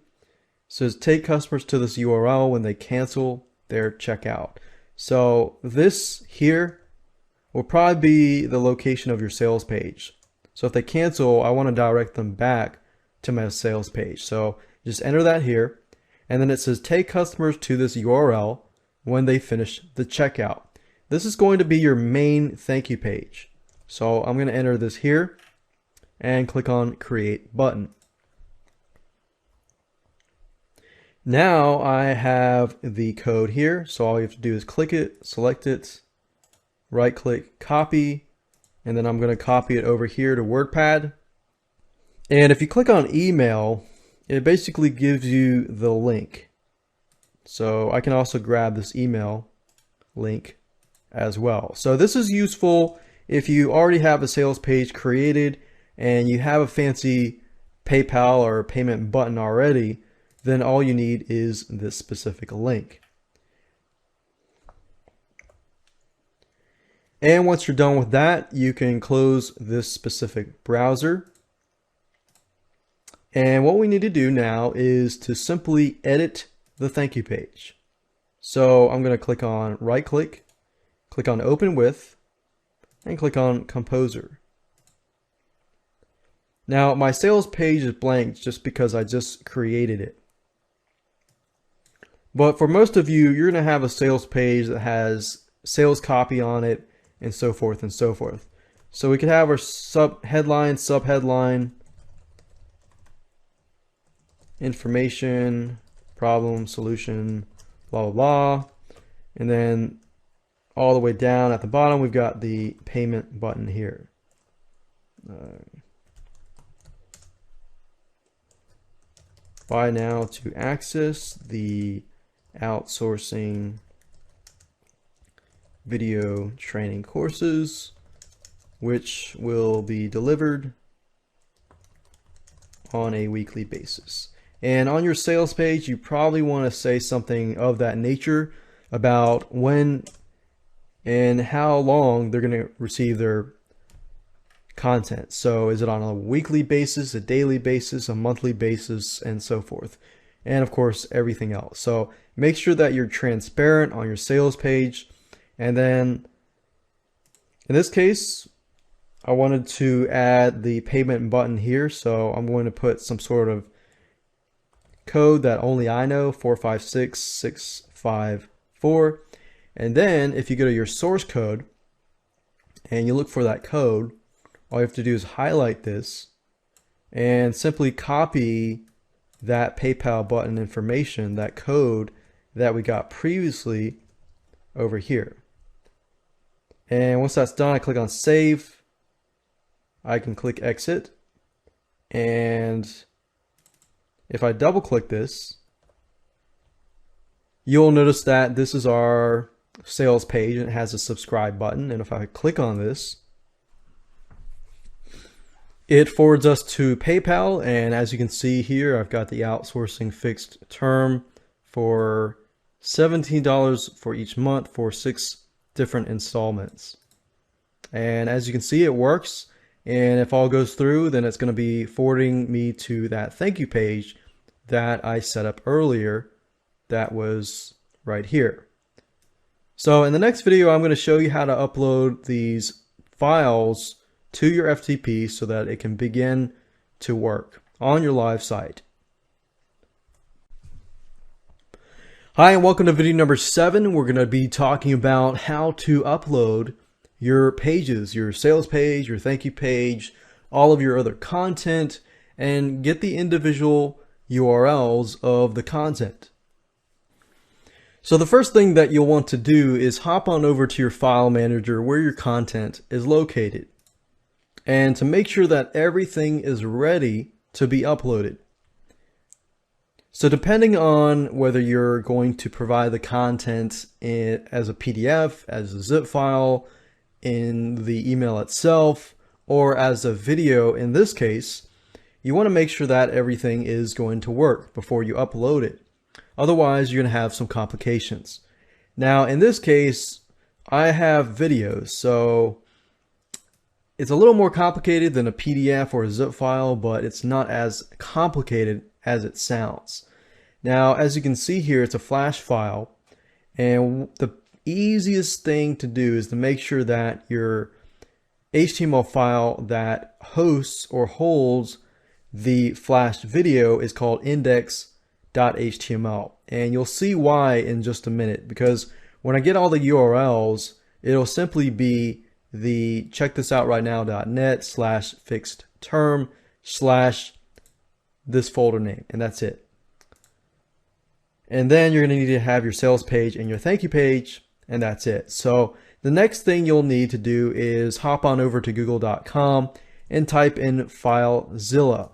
says take customers to this URL when they cancel their checkout. So this here will probably be the location of your sales page. So if they cancel, I want to direct them back to my sales page. So just enter that here. And then it says take customers to this URL when they finish the checkout. This is going to be your main thank you page. So I'm going to enter this here and click on Create Button. Now I have the code here, so all you have to do is click it, select it, right click, copy, and then I'm going to copy it over here to WordPad. And if you click on email, it basically gives you the link. So I can also grab this email link as well. So this is useful if you already have a sales page created and you have a fancy PayPal or payment button already. Then all you need is this specific link. And once you're done with that, you can close this specific browser. And what we need to do now is to simply edit the thank you page. So I'm going to click on right click on Open With, and click on Composer. Now my sales page is blank just because I just created it. But for most of you, you're going to have a sales page that has sales copy on it and so forth and so forth. So we could have our headline, subheadline, information, problem, solution, blah, blah, blah. And then all the way down at the bottom, we've got the payment button here. Buy now to access the outsourcing video training courses, which will be delivered on a weekly basis. And on your sales page, you probably want to say something of that nature about when and how long they're going to receive their content. So is it on a weekly basis, a daily basis, a monthly basis, and so forth. And of course, everything else. So make sure that you're transparent on your sales page. And then in this case, I wanted to add the payment button here. So I'm going to put some sort of code that only I know, 456654. And then if you go to your source code and you look for that code, all you have to do is highlight this and simply copy that PayPal button information, that code that we got previously over here. And once that's done, I click on save. I can click exit. And if I double click this, you'll notice that this is our sales page and it has a subscribe button. And if I click on this, it forwards us to PayPal. And as you can see here, I've got the outsourcing fixed term for $17 for each month for 6 different installments. And as you can see, it works. And if all goes through, then it's going to be forwarding me to that thank you page that I set up earlier. That was right here. So in the next video, I'm going to show you how to upload these files to your FTP so that it can begin to work on your live site. Hi, and welcome to video number 7. We're going to be talking about how to upload your pages, your sales page, your thank you page, all of your other content, and get the individual URLs of the content. So the first thing that you'll want to do is hop on over to your file manager where your content is located, and to make sure that everything is ready to be uploaded. So depending on whether you're going to provide the content as a PDF, as a zip file, in the email itself, or as a video in this case, you want to make sure that everything is going to work before you upload it. Otherwise, you're going to have some complications. Now, in this case, I have videos, so it's a little more complicated than a PDF or a zip file, but it's not as complicated as it sounds. Now, as you can see here, it's a Flash file, and the easiest thing to do is to make sure that your HTML file that hosts or holds the Flash video is called index.html. And you'll see why in just a minute, because when I get all the URLs, it'll simply be the checkthisout.right/now.net/fixed-term/this folder name, and that's it. And then you're going to need to have your sales page and your thank you page, and that's it. So the next thing you'll need to do is hop on over to google.com and type in FileZilla.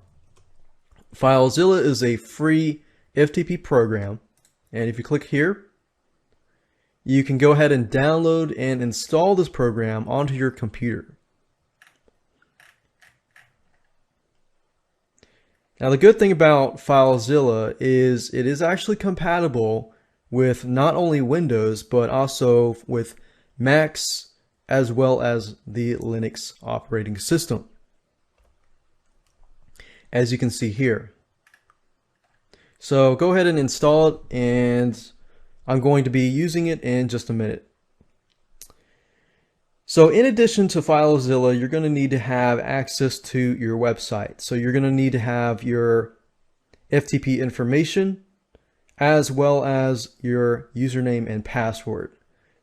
FileZilla is a free FTP program, and if you click here, you can go ahead and download and install this program onto your computer. Now the good thing about FileZilla is it is actually compatible with not only Windows, but also with Macs as well as the Linux operating system, as you can see here. So go ahead and install it, and I'm going to be using it in just a minute. So in addition to FileZilla, you're going to need to have access to your website. So you're going to need to have your FTP information as well as your username and password.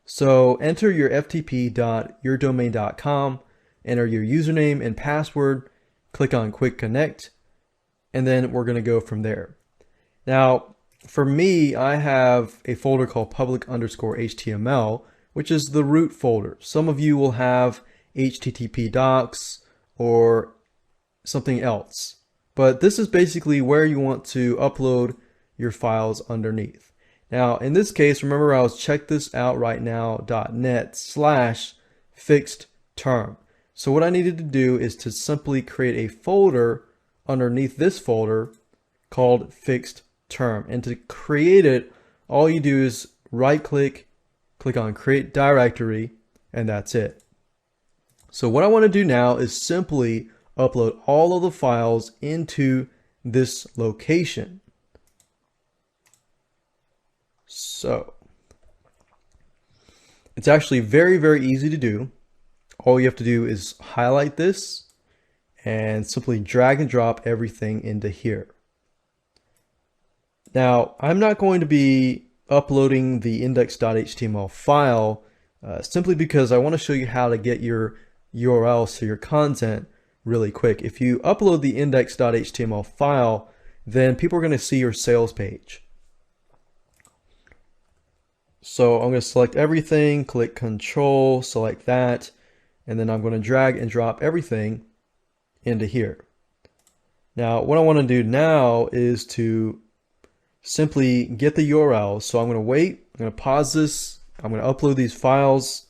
So enter your ftp.yourdomain.com, enter your username and password, click on Quick Connect, and then we're going to go from there. Now, for me, I have a folder called public_HTML, which is the root folder. Some of you will have HTTP docs or something else, but this is basically where you want to upload your files underneath. Now, in this case, remember I was checkthisout.right now.net/fixed-term. So what I needed to do is to simply create a folder underneath this folder called fixed term. And to create it, all you do is right click, click on create directory, and that's it. So what I want to do now is simply upload all of the files into this location. So it's actually very, very easy to do. All you have to do is highlight this and simply drag and drop everything into here. Now, I'm not going to be uploading the index.html file simply because I want to show you how to get your URLs to your content really quick. If you upload the index.html file, then people are going to see your sales page. So I'm going to select everything, click Control, select that, and then I'm going to drag and drop everything into here. Now, what I want to do now is to simply get the URLs. So I'm going to wait, I'm going to pause this, I'm going to upload these files,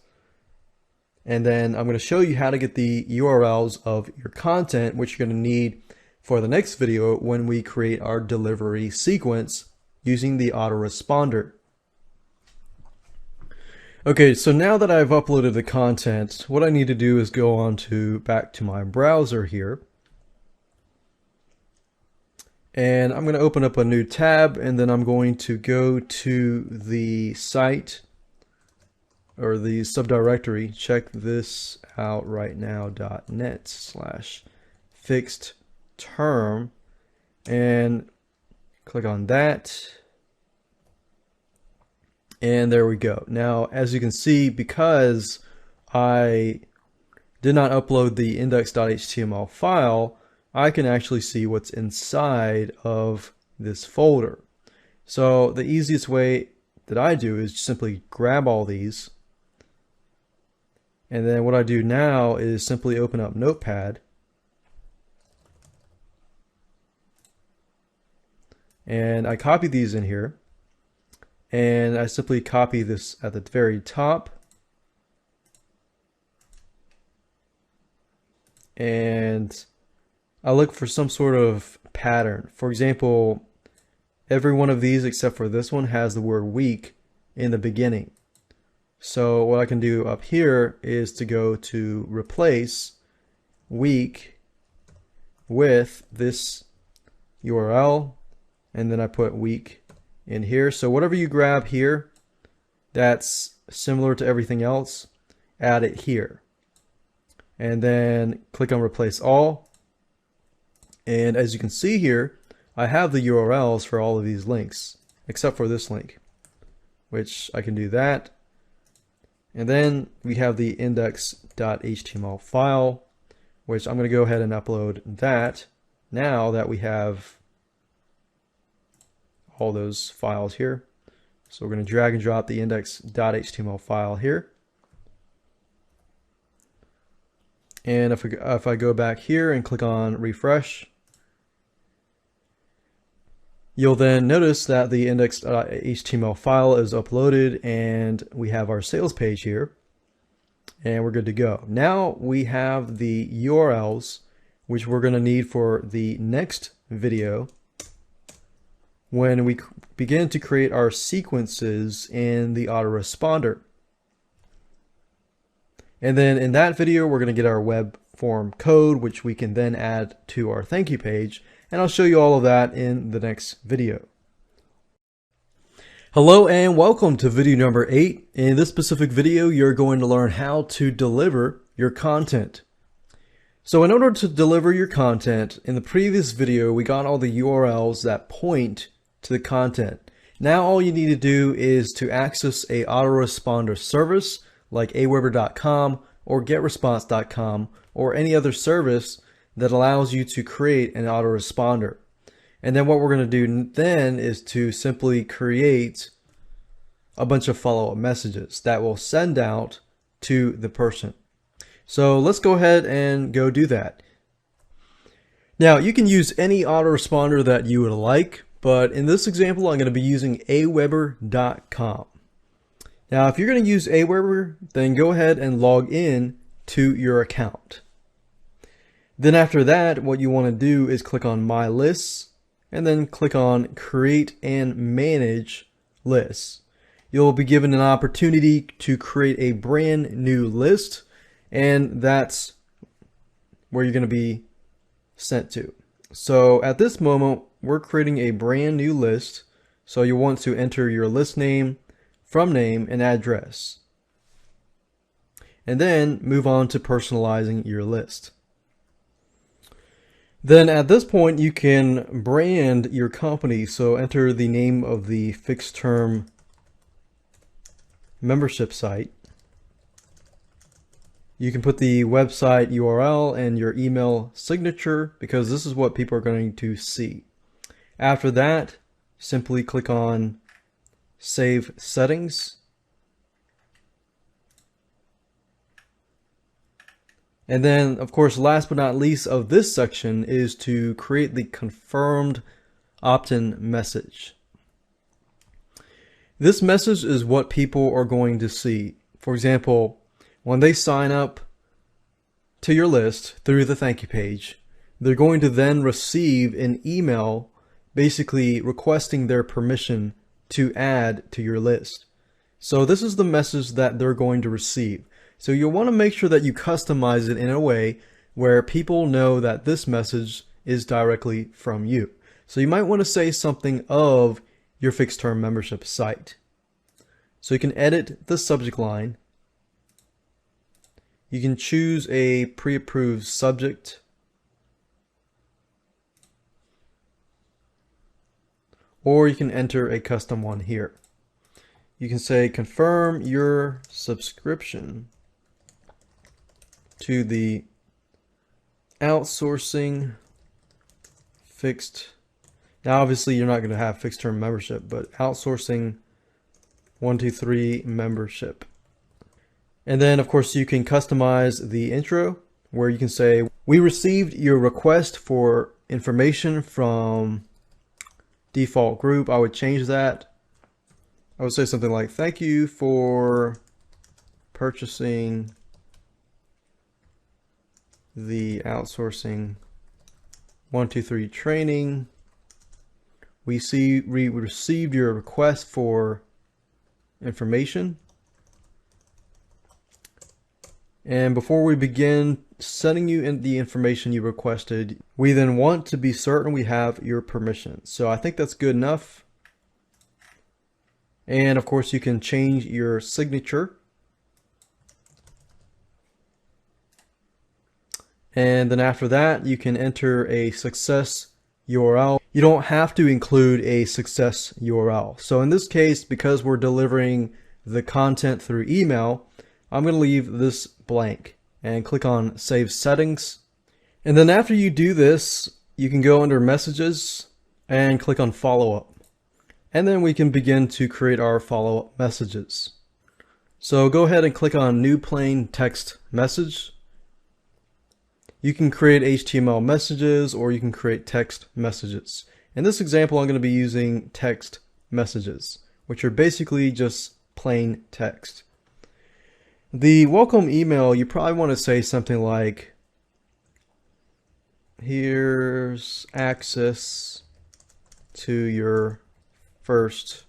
and then I'm going to show you how to get the URLs of your content, which you're going to need for the next video when we create our delivery sequence using the autoresponder. Okay, so now that I've uploaded the content, what I need to do is go on to back to my browser here. And I'm going to open up a new tab, and then I'm going to go to the site or the subdirectory. Check this out right now, .net/fixed term, and click on that. And there we go. Now, as you can see, because I did not upload the index.html file, I can actually see what's inside of this folder. So the easiest way that I do is simply grab all these. And then what I do now is simply open up Notepad. And I copy these in here. And I simply copy this at the very top. And I look for some sort of pattern. For example, every one of these except for this one has the word week in the beginning. So what I can do up here is to go to replace week with this URL, and then I put week in here. So whatever you grab here that's similar to everything else, add it here. And then click on replace all. And as you can see here, I have the URLs for all of these links, except for this link, which I can do that. And then we have the index.html file, which I'm going to go ahead and upload that now that we have all those files here. So we're going to drag and drop the index.html file here. And if I go back here and click on refresh, you'll then notice that the index.html file is uploaded and we have our sales page here, and we're good to go. Now we have the URLs, which we're going to need for the next video when we begin to create our sequences in the autoresponder. And then in that video, we're going to get our web form code, which we can then add to our thank you page. And I'll show you all of that in the next video. Hello and welcome to video number 8. In this specific video, you're going to learn how to deliver your content. So in order to deliver your content, in the previous video, we got all the URLs that point to the content. Now all you need to do is to access a autoresponder service like aweber.com or getresponse.com or any other service that allows you to create an autoresponder. And then what we're going to do then is to simply create a bunch of follow-up messages that will send out to the person. So let's go ahead and go do that. Now you can use any autoresponder that you would like, but in this example I'm going to be using aweber.com. Now if you're going to use Aweber, then go ahead and log in to your account. Then after that, what you want to do is click on My Lists, and then click on Create and Manage Lists. You'll be given an opportunity to create a brand new list, and that's where you're going to be sent to. So at this moment, we're creating a brand new list. So you want to enter your list name, from name, and address. And then move on to personalizing your list. Then at this point, you can brand your company. So enter the name of the fixed term membership site. You can put the website URL and your email signature because this is what people are going to see. After that, simply click on Save Settings. And then, of course, last but not least of this section is to create the confirmed opt-in message. This message is what people are going to see. For example, when they sign up to your list through the thank you page, they're going to then receive an email basically requesting their permission to add to your list. So this is the message that they're going to receive. So you'll want to make sure that you customize it in a way where people know that this message is directly from you. So you might want to say something of your fixed term membership site. So you can edit the subject line. You can choose a pre-approved subject. Or you can enter a custom one here. You can say confirm your subscription to the outsourcing fixed. Now obviously you're not going to have fixed term membership, but outsourcing 123 membership. And then of course you can customize the intro where you can say, we received your request for information from default group. I would change that. I would say something like, thank you for purchasing the outsourcing 123 training. We received your request for information. And before we begin sending you in the information you requested, we then want to be certain we have your permission. So I think that's good enough. And of course you can change your signature. And then after that, you can enter a success URL. You don't have to include a success URL. So in this case, because we're delivering the content through email, I'm going to leave this blank and click on Save Settings. And then after you do this, you can go under Messages and click on Follow Up. And then we can begin to create our follow-up messages. So go ahead and click on New Plain Text Message. You can create HTML messages or you can create text messages. In this example, I'm going to be using text messages, which are basically just plain text. The welcome email, you probably want to say something like, here's access to your first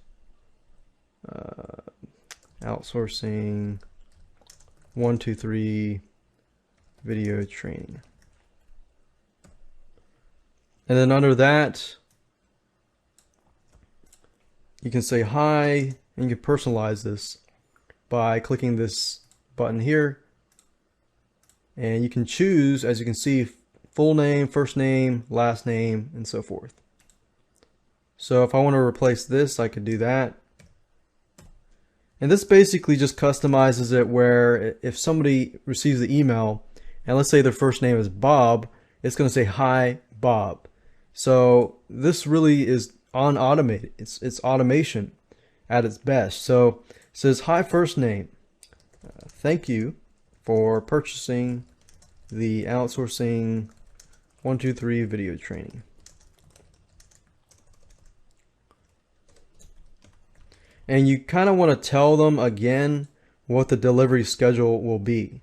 outsourcing 123 video training. And then under that, you can say hi, and you can personalize this by clicking this button here. And you can choose, as you can see, full name, first name, last name, and so forth. So if I want to replace this, I could do that. And this basically just customizes it where if somebody receives the email, and let's say their first name is Bob, it's going to say, hi, Bob. So this really is automated. It's automation at its best. So it says, hi, first name. Thank you for purchasing the outsourcing 123 video training. And you kind of want to tell them again what the delivery schedule will be.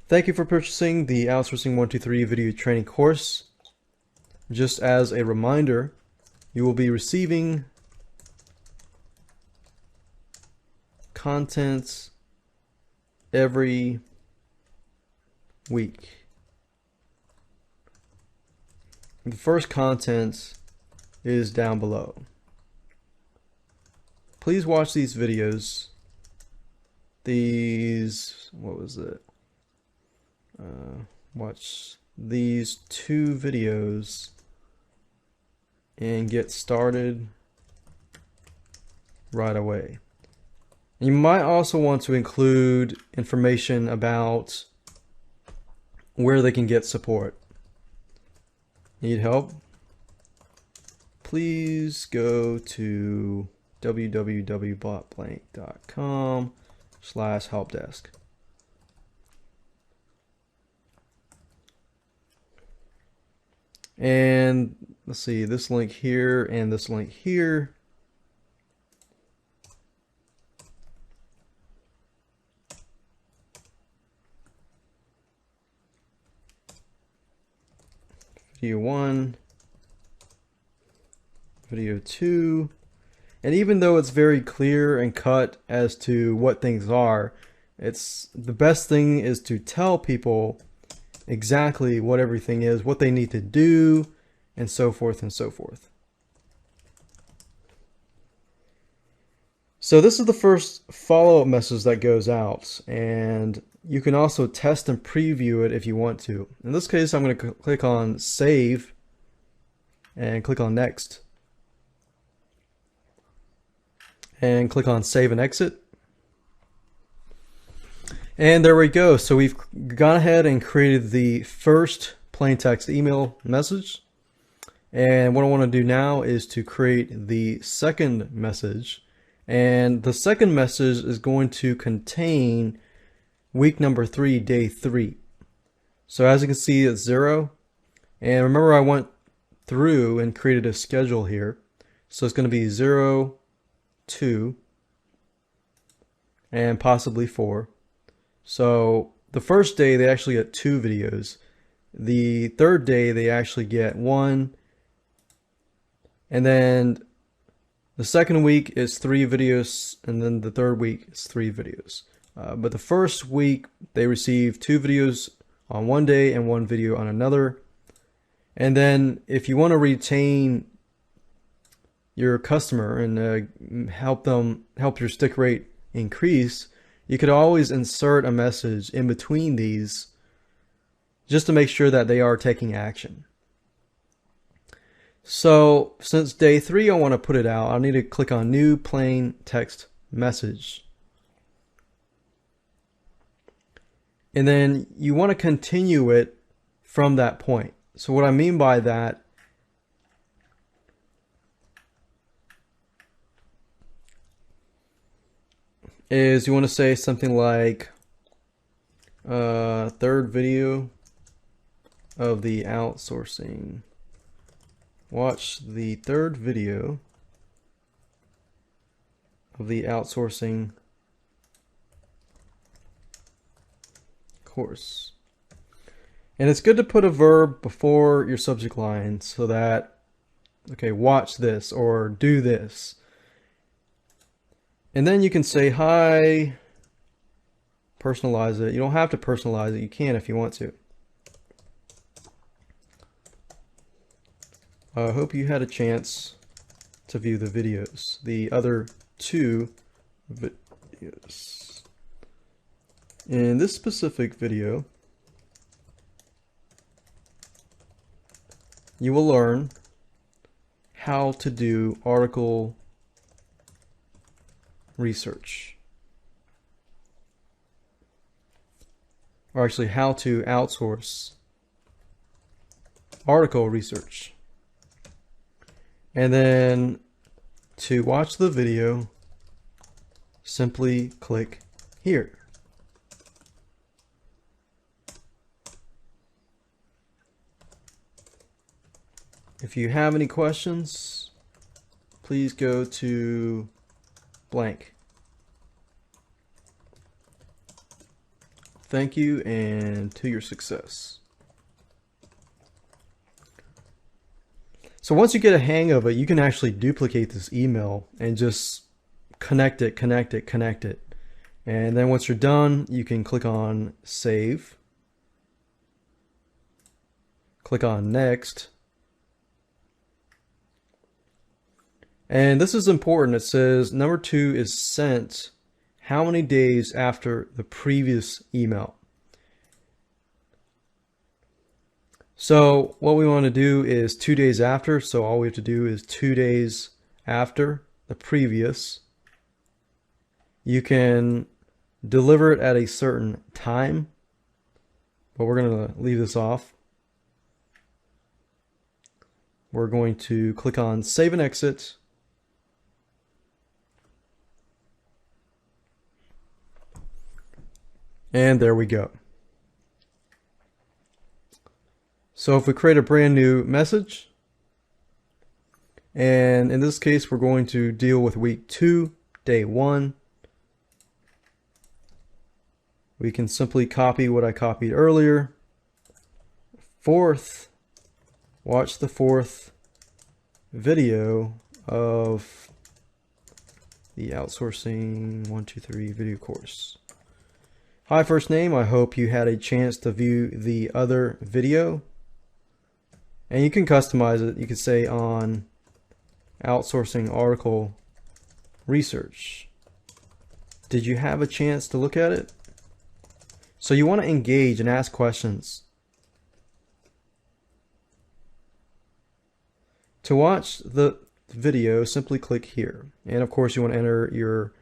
Thank you for purchasing the outsourcing 123 video training course. just as a reminder, you will be receiving content every week. The first content is down below. Please watch these videos. What was it? Watch these 2 videos and get started right away. You might also want to include information about where they can get support. Need help? Please go to www.blank.com/helpdesk. And let's see, this link here and this link here. Video 1, video 2. And even though it's very clear and cut as to what things are, it's the best thing is to tell people exactly what everything is, what they need to do, and so forth and so forth. So this is the first follow-up message that goes out, and you can also test and preview it if you want to. In this case, I'm going to click on Save and click on Next. And click on Save and Exit. And there we go. So we've gone ahead and created the first plain text email message. And what I want to do now is to create the second message. And the second message is going to contain week number 3, day 3. So as you can see, it's 0. And remember, I went through and created a schedule here. So it's going to be 0, 2, and possibly 4. So the first day they actually get 2 videos. The third day they actually get 1. And then the second week is 3 videos, and then the third week is 3 videos. But the first week they receive 2 videos on one day and 1 video on another. And then if you want to retain your customer and help your stick rate increase, you could always insert a message in between these just to make sure that they are taking action. So since day 3 I want to put it out, I need to click on New Plain Text Message. And then you want to continue it from that point. So what I mean by that is you want to say something like third video of the outsourcing. Watch the third video of the outsourcing course. And it's good to put a verb before your subject line so that, okay, watch this or do this. And then you can say hi, personalize it. You don't have to personalize it. You can if you want to. I hope you had a chance to view the videos, the other 2 videos. In this specific video, you will learn how to do article research. Or actually, how to outsource article research. And then to watch the video, simply click here. If you have any questions, please go to blank. Thank you, and to your success. So once you get a hang of it, you can actually duplicate this email and just connect it, connect it, connect it. And then once you're done, you can click on save, click on next. And this is important. It says number 2 is sent how many days after the previous email. So what we want to do is 2 days after. So all we have to do is 2 days after the previous. You can deliver it at a certain time, but we're going to leave this off. We're going to click on save and exit. And there we go. So if we create a brand new message, and in this case, we're going to deal with week 2, day 1. We can simply copy what I copied earlier. 4th, watch the 4th video of the outsourcing 123 video course. Hi, first name. I hope you had a chance to view the other video. And you can customize it. You can say on outsourcing article research. Did you have a chance to look at it? So you want to engage and ask questions. To watch the video, simply click here. And of course you want to enter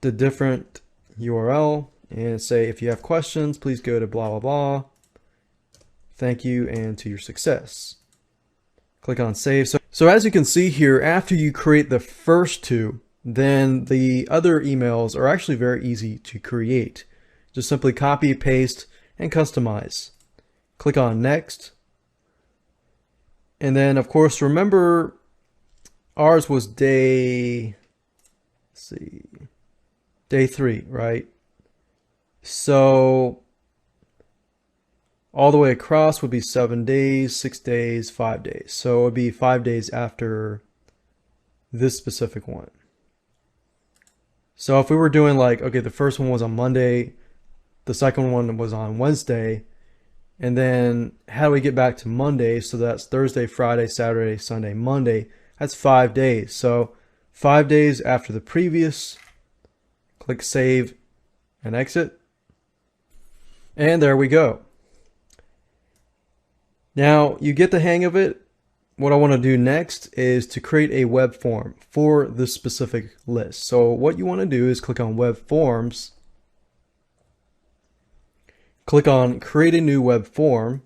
the different URL and say, if you have questions, please go to blah, blah, blah. Thank you and to your success. Click on save. So as you can see here, after you create the first 2, then the other emails are actually very easy to create. Just simply copy, paste, and customize. Click on next. And then of course, remember ours was day 3, right? So all the way across would be 7 days, 6 days, 5 days. So it would be 5 days after this specific one. So if we were doing like, okay, the first one was on Monday, the second one was on Wednesday, and then how do we get back to Monday? So that's Thursday, Friday, Saturday, Sunday, Monday. That's 5 days. So 5 days after the previous, click save and exit. And there we go. Now you get the hang of it. What I want to do next is to create a web form for this specific list. So what you want to do is click on web forms, click on create a new web form,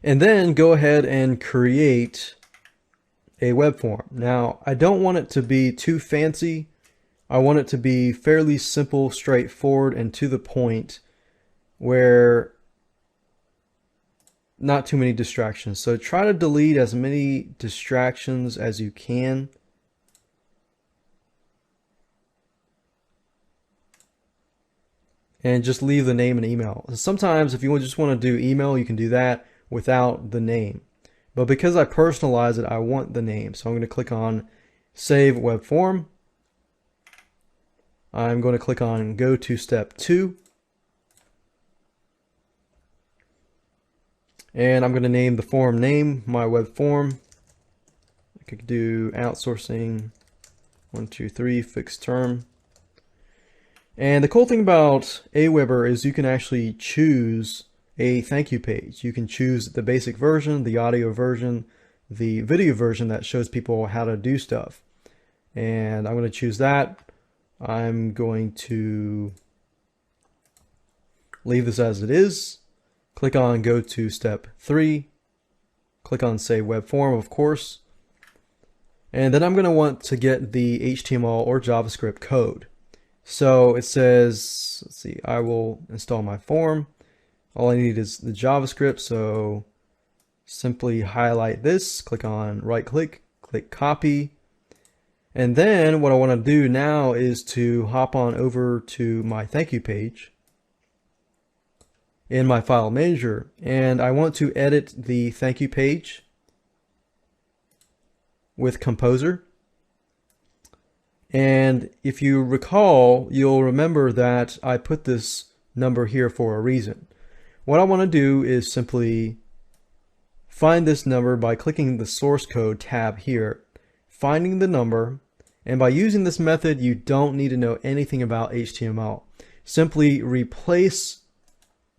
and then go ahead and create a web form. Now I don't want it to be too fancy. I want it to be fairly simple, straightforward, and to the point, where not too many distractions. So try to delete as many distractions as you can. And just leave the name and email. Sometimes if you just want to do email, you can do that without the name. But because I personalize it, I want the name. So I'm going to click on Save Web Form. I'm going to click on Go to Step 2. And I'm going to name the form name, my web form. I could do outsourcing 123 fixed term. And the cool thing about Aweber is you can actually choose a thank you page. You can choose the basic version, the audio version, the video version that shows people how to do stuff. And I'm going to choose that. I'm going to leave this as it is. Click on Go to Step 3. Click on Save Web Form, of course. And then I'm going to want to get the HTML or JavaScript code. So it says, let's see, I will install my form. All I need is the JavaScript. So simply highlight this, click on right click, click copy. And then what I want to do now is to hop on over to my thank you page. in my file manager, and I want to edit the thank you page with Composer. And if you recall, you'll remember that I put this number here for a reason. What I want to do is simply find this number by clicking the source code tab here, finding the number, and by using this method, you don't need to know anything about HTML. Simply replace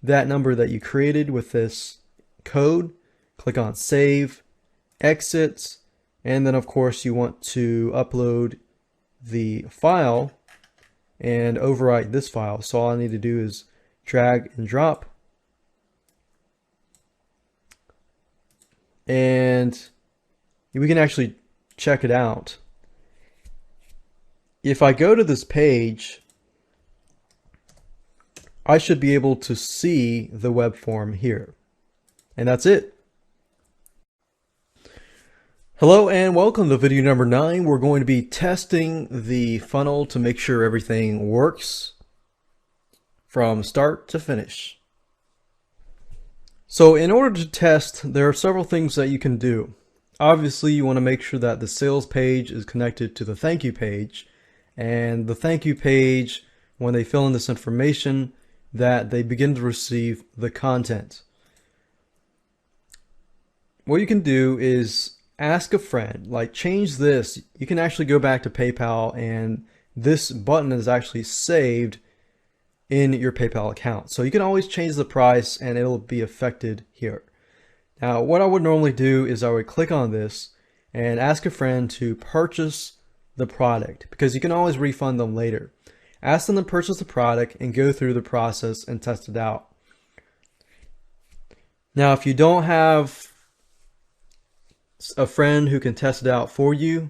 that number that you created with this code, click on Save, Exit, and then of course you want to upload the file and overwrite this file. So all I need to do is drag and drop, and we can actually check it out. If I go to this page, I should be able to see the web form here. And that's it. Hello and welcome to video number 9. We're going to be testing the funnel to make sure everything works from start to finish. So in order to test, there are several things that you can do. Obviously, you want to make sure that the sales page is connected to the thank you page, and the thank you page, when they fill in this information, that they begin to receive the content. What you can do is ask a friend, like change this. You can actually go back to PayPal, and this button is actually saved in your PayPal account. So you can always change the price and it'll be affected here. Now, what I would normally do is I would click on this and ask a friend to purchase the product, because you can always refund them later. Ask them to purchase the product and go through the process and test it out. Now, if you don't have a friend who can test it out for you,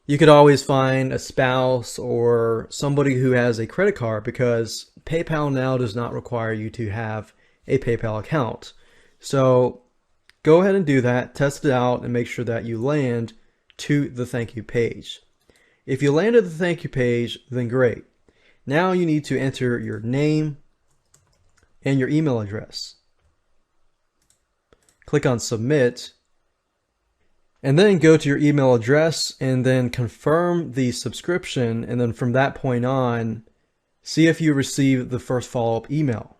you could always find a spouse or somebody who has a credit card, because PayPal now does not require you to have a PayPal account. So go ahead and do that, test it out, and make sure that you land to the thank you page. If you landed the thank you page, then great. Now you need to enter your name and your email address. Click on Submit, and then go to your email address and then confirm the subscription, and then from that point on, see if you receive the first follow-up email.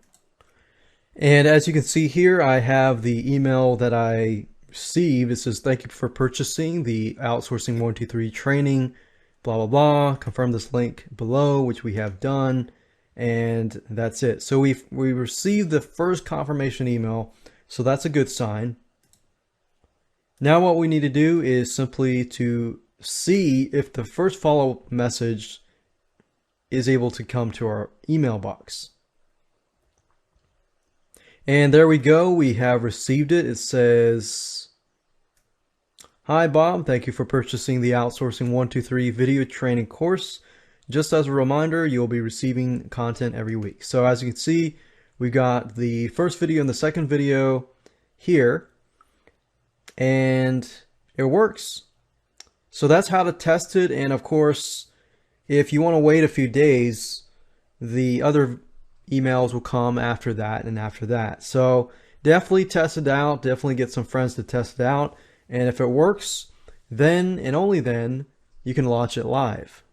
And as you can see here, I have the email that I received. It says, "Thank you for purchasing the Outsourcing 123 training, blah, blah, blah. Confirm this link below," which we have done. And that's it. So we received the first confirmation email. So that's a good sign. Now what we need to do is simply to see if the first follow-up message is able to come to our email box. And there we go. We have received it. It says, "Hi Bob, thank you for purchasing the Outsourcing 123 video training course. Just as a reminder, you'll be receiving content every week." So as you can see, we got the first video and the second video here, and it works. So that's how to test it. And of course, if you want to wait a few days, the other emails will come after that and after that. So definitely test it out. Definitely get some friends to test it out. And if it works, then and only then you can launch it live.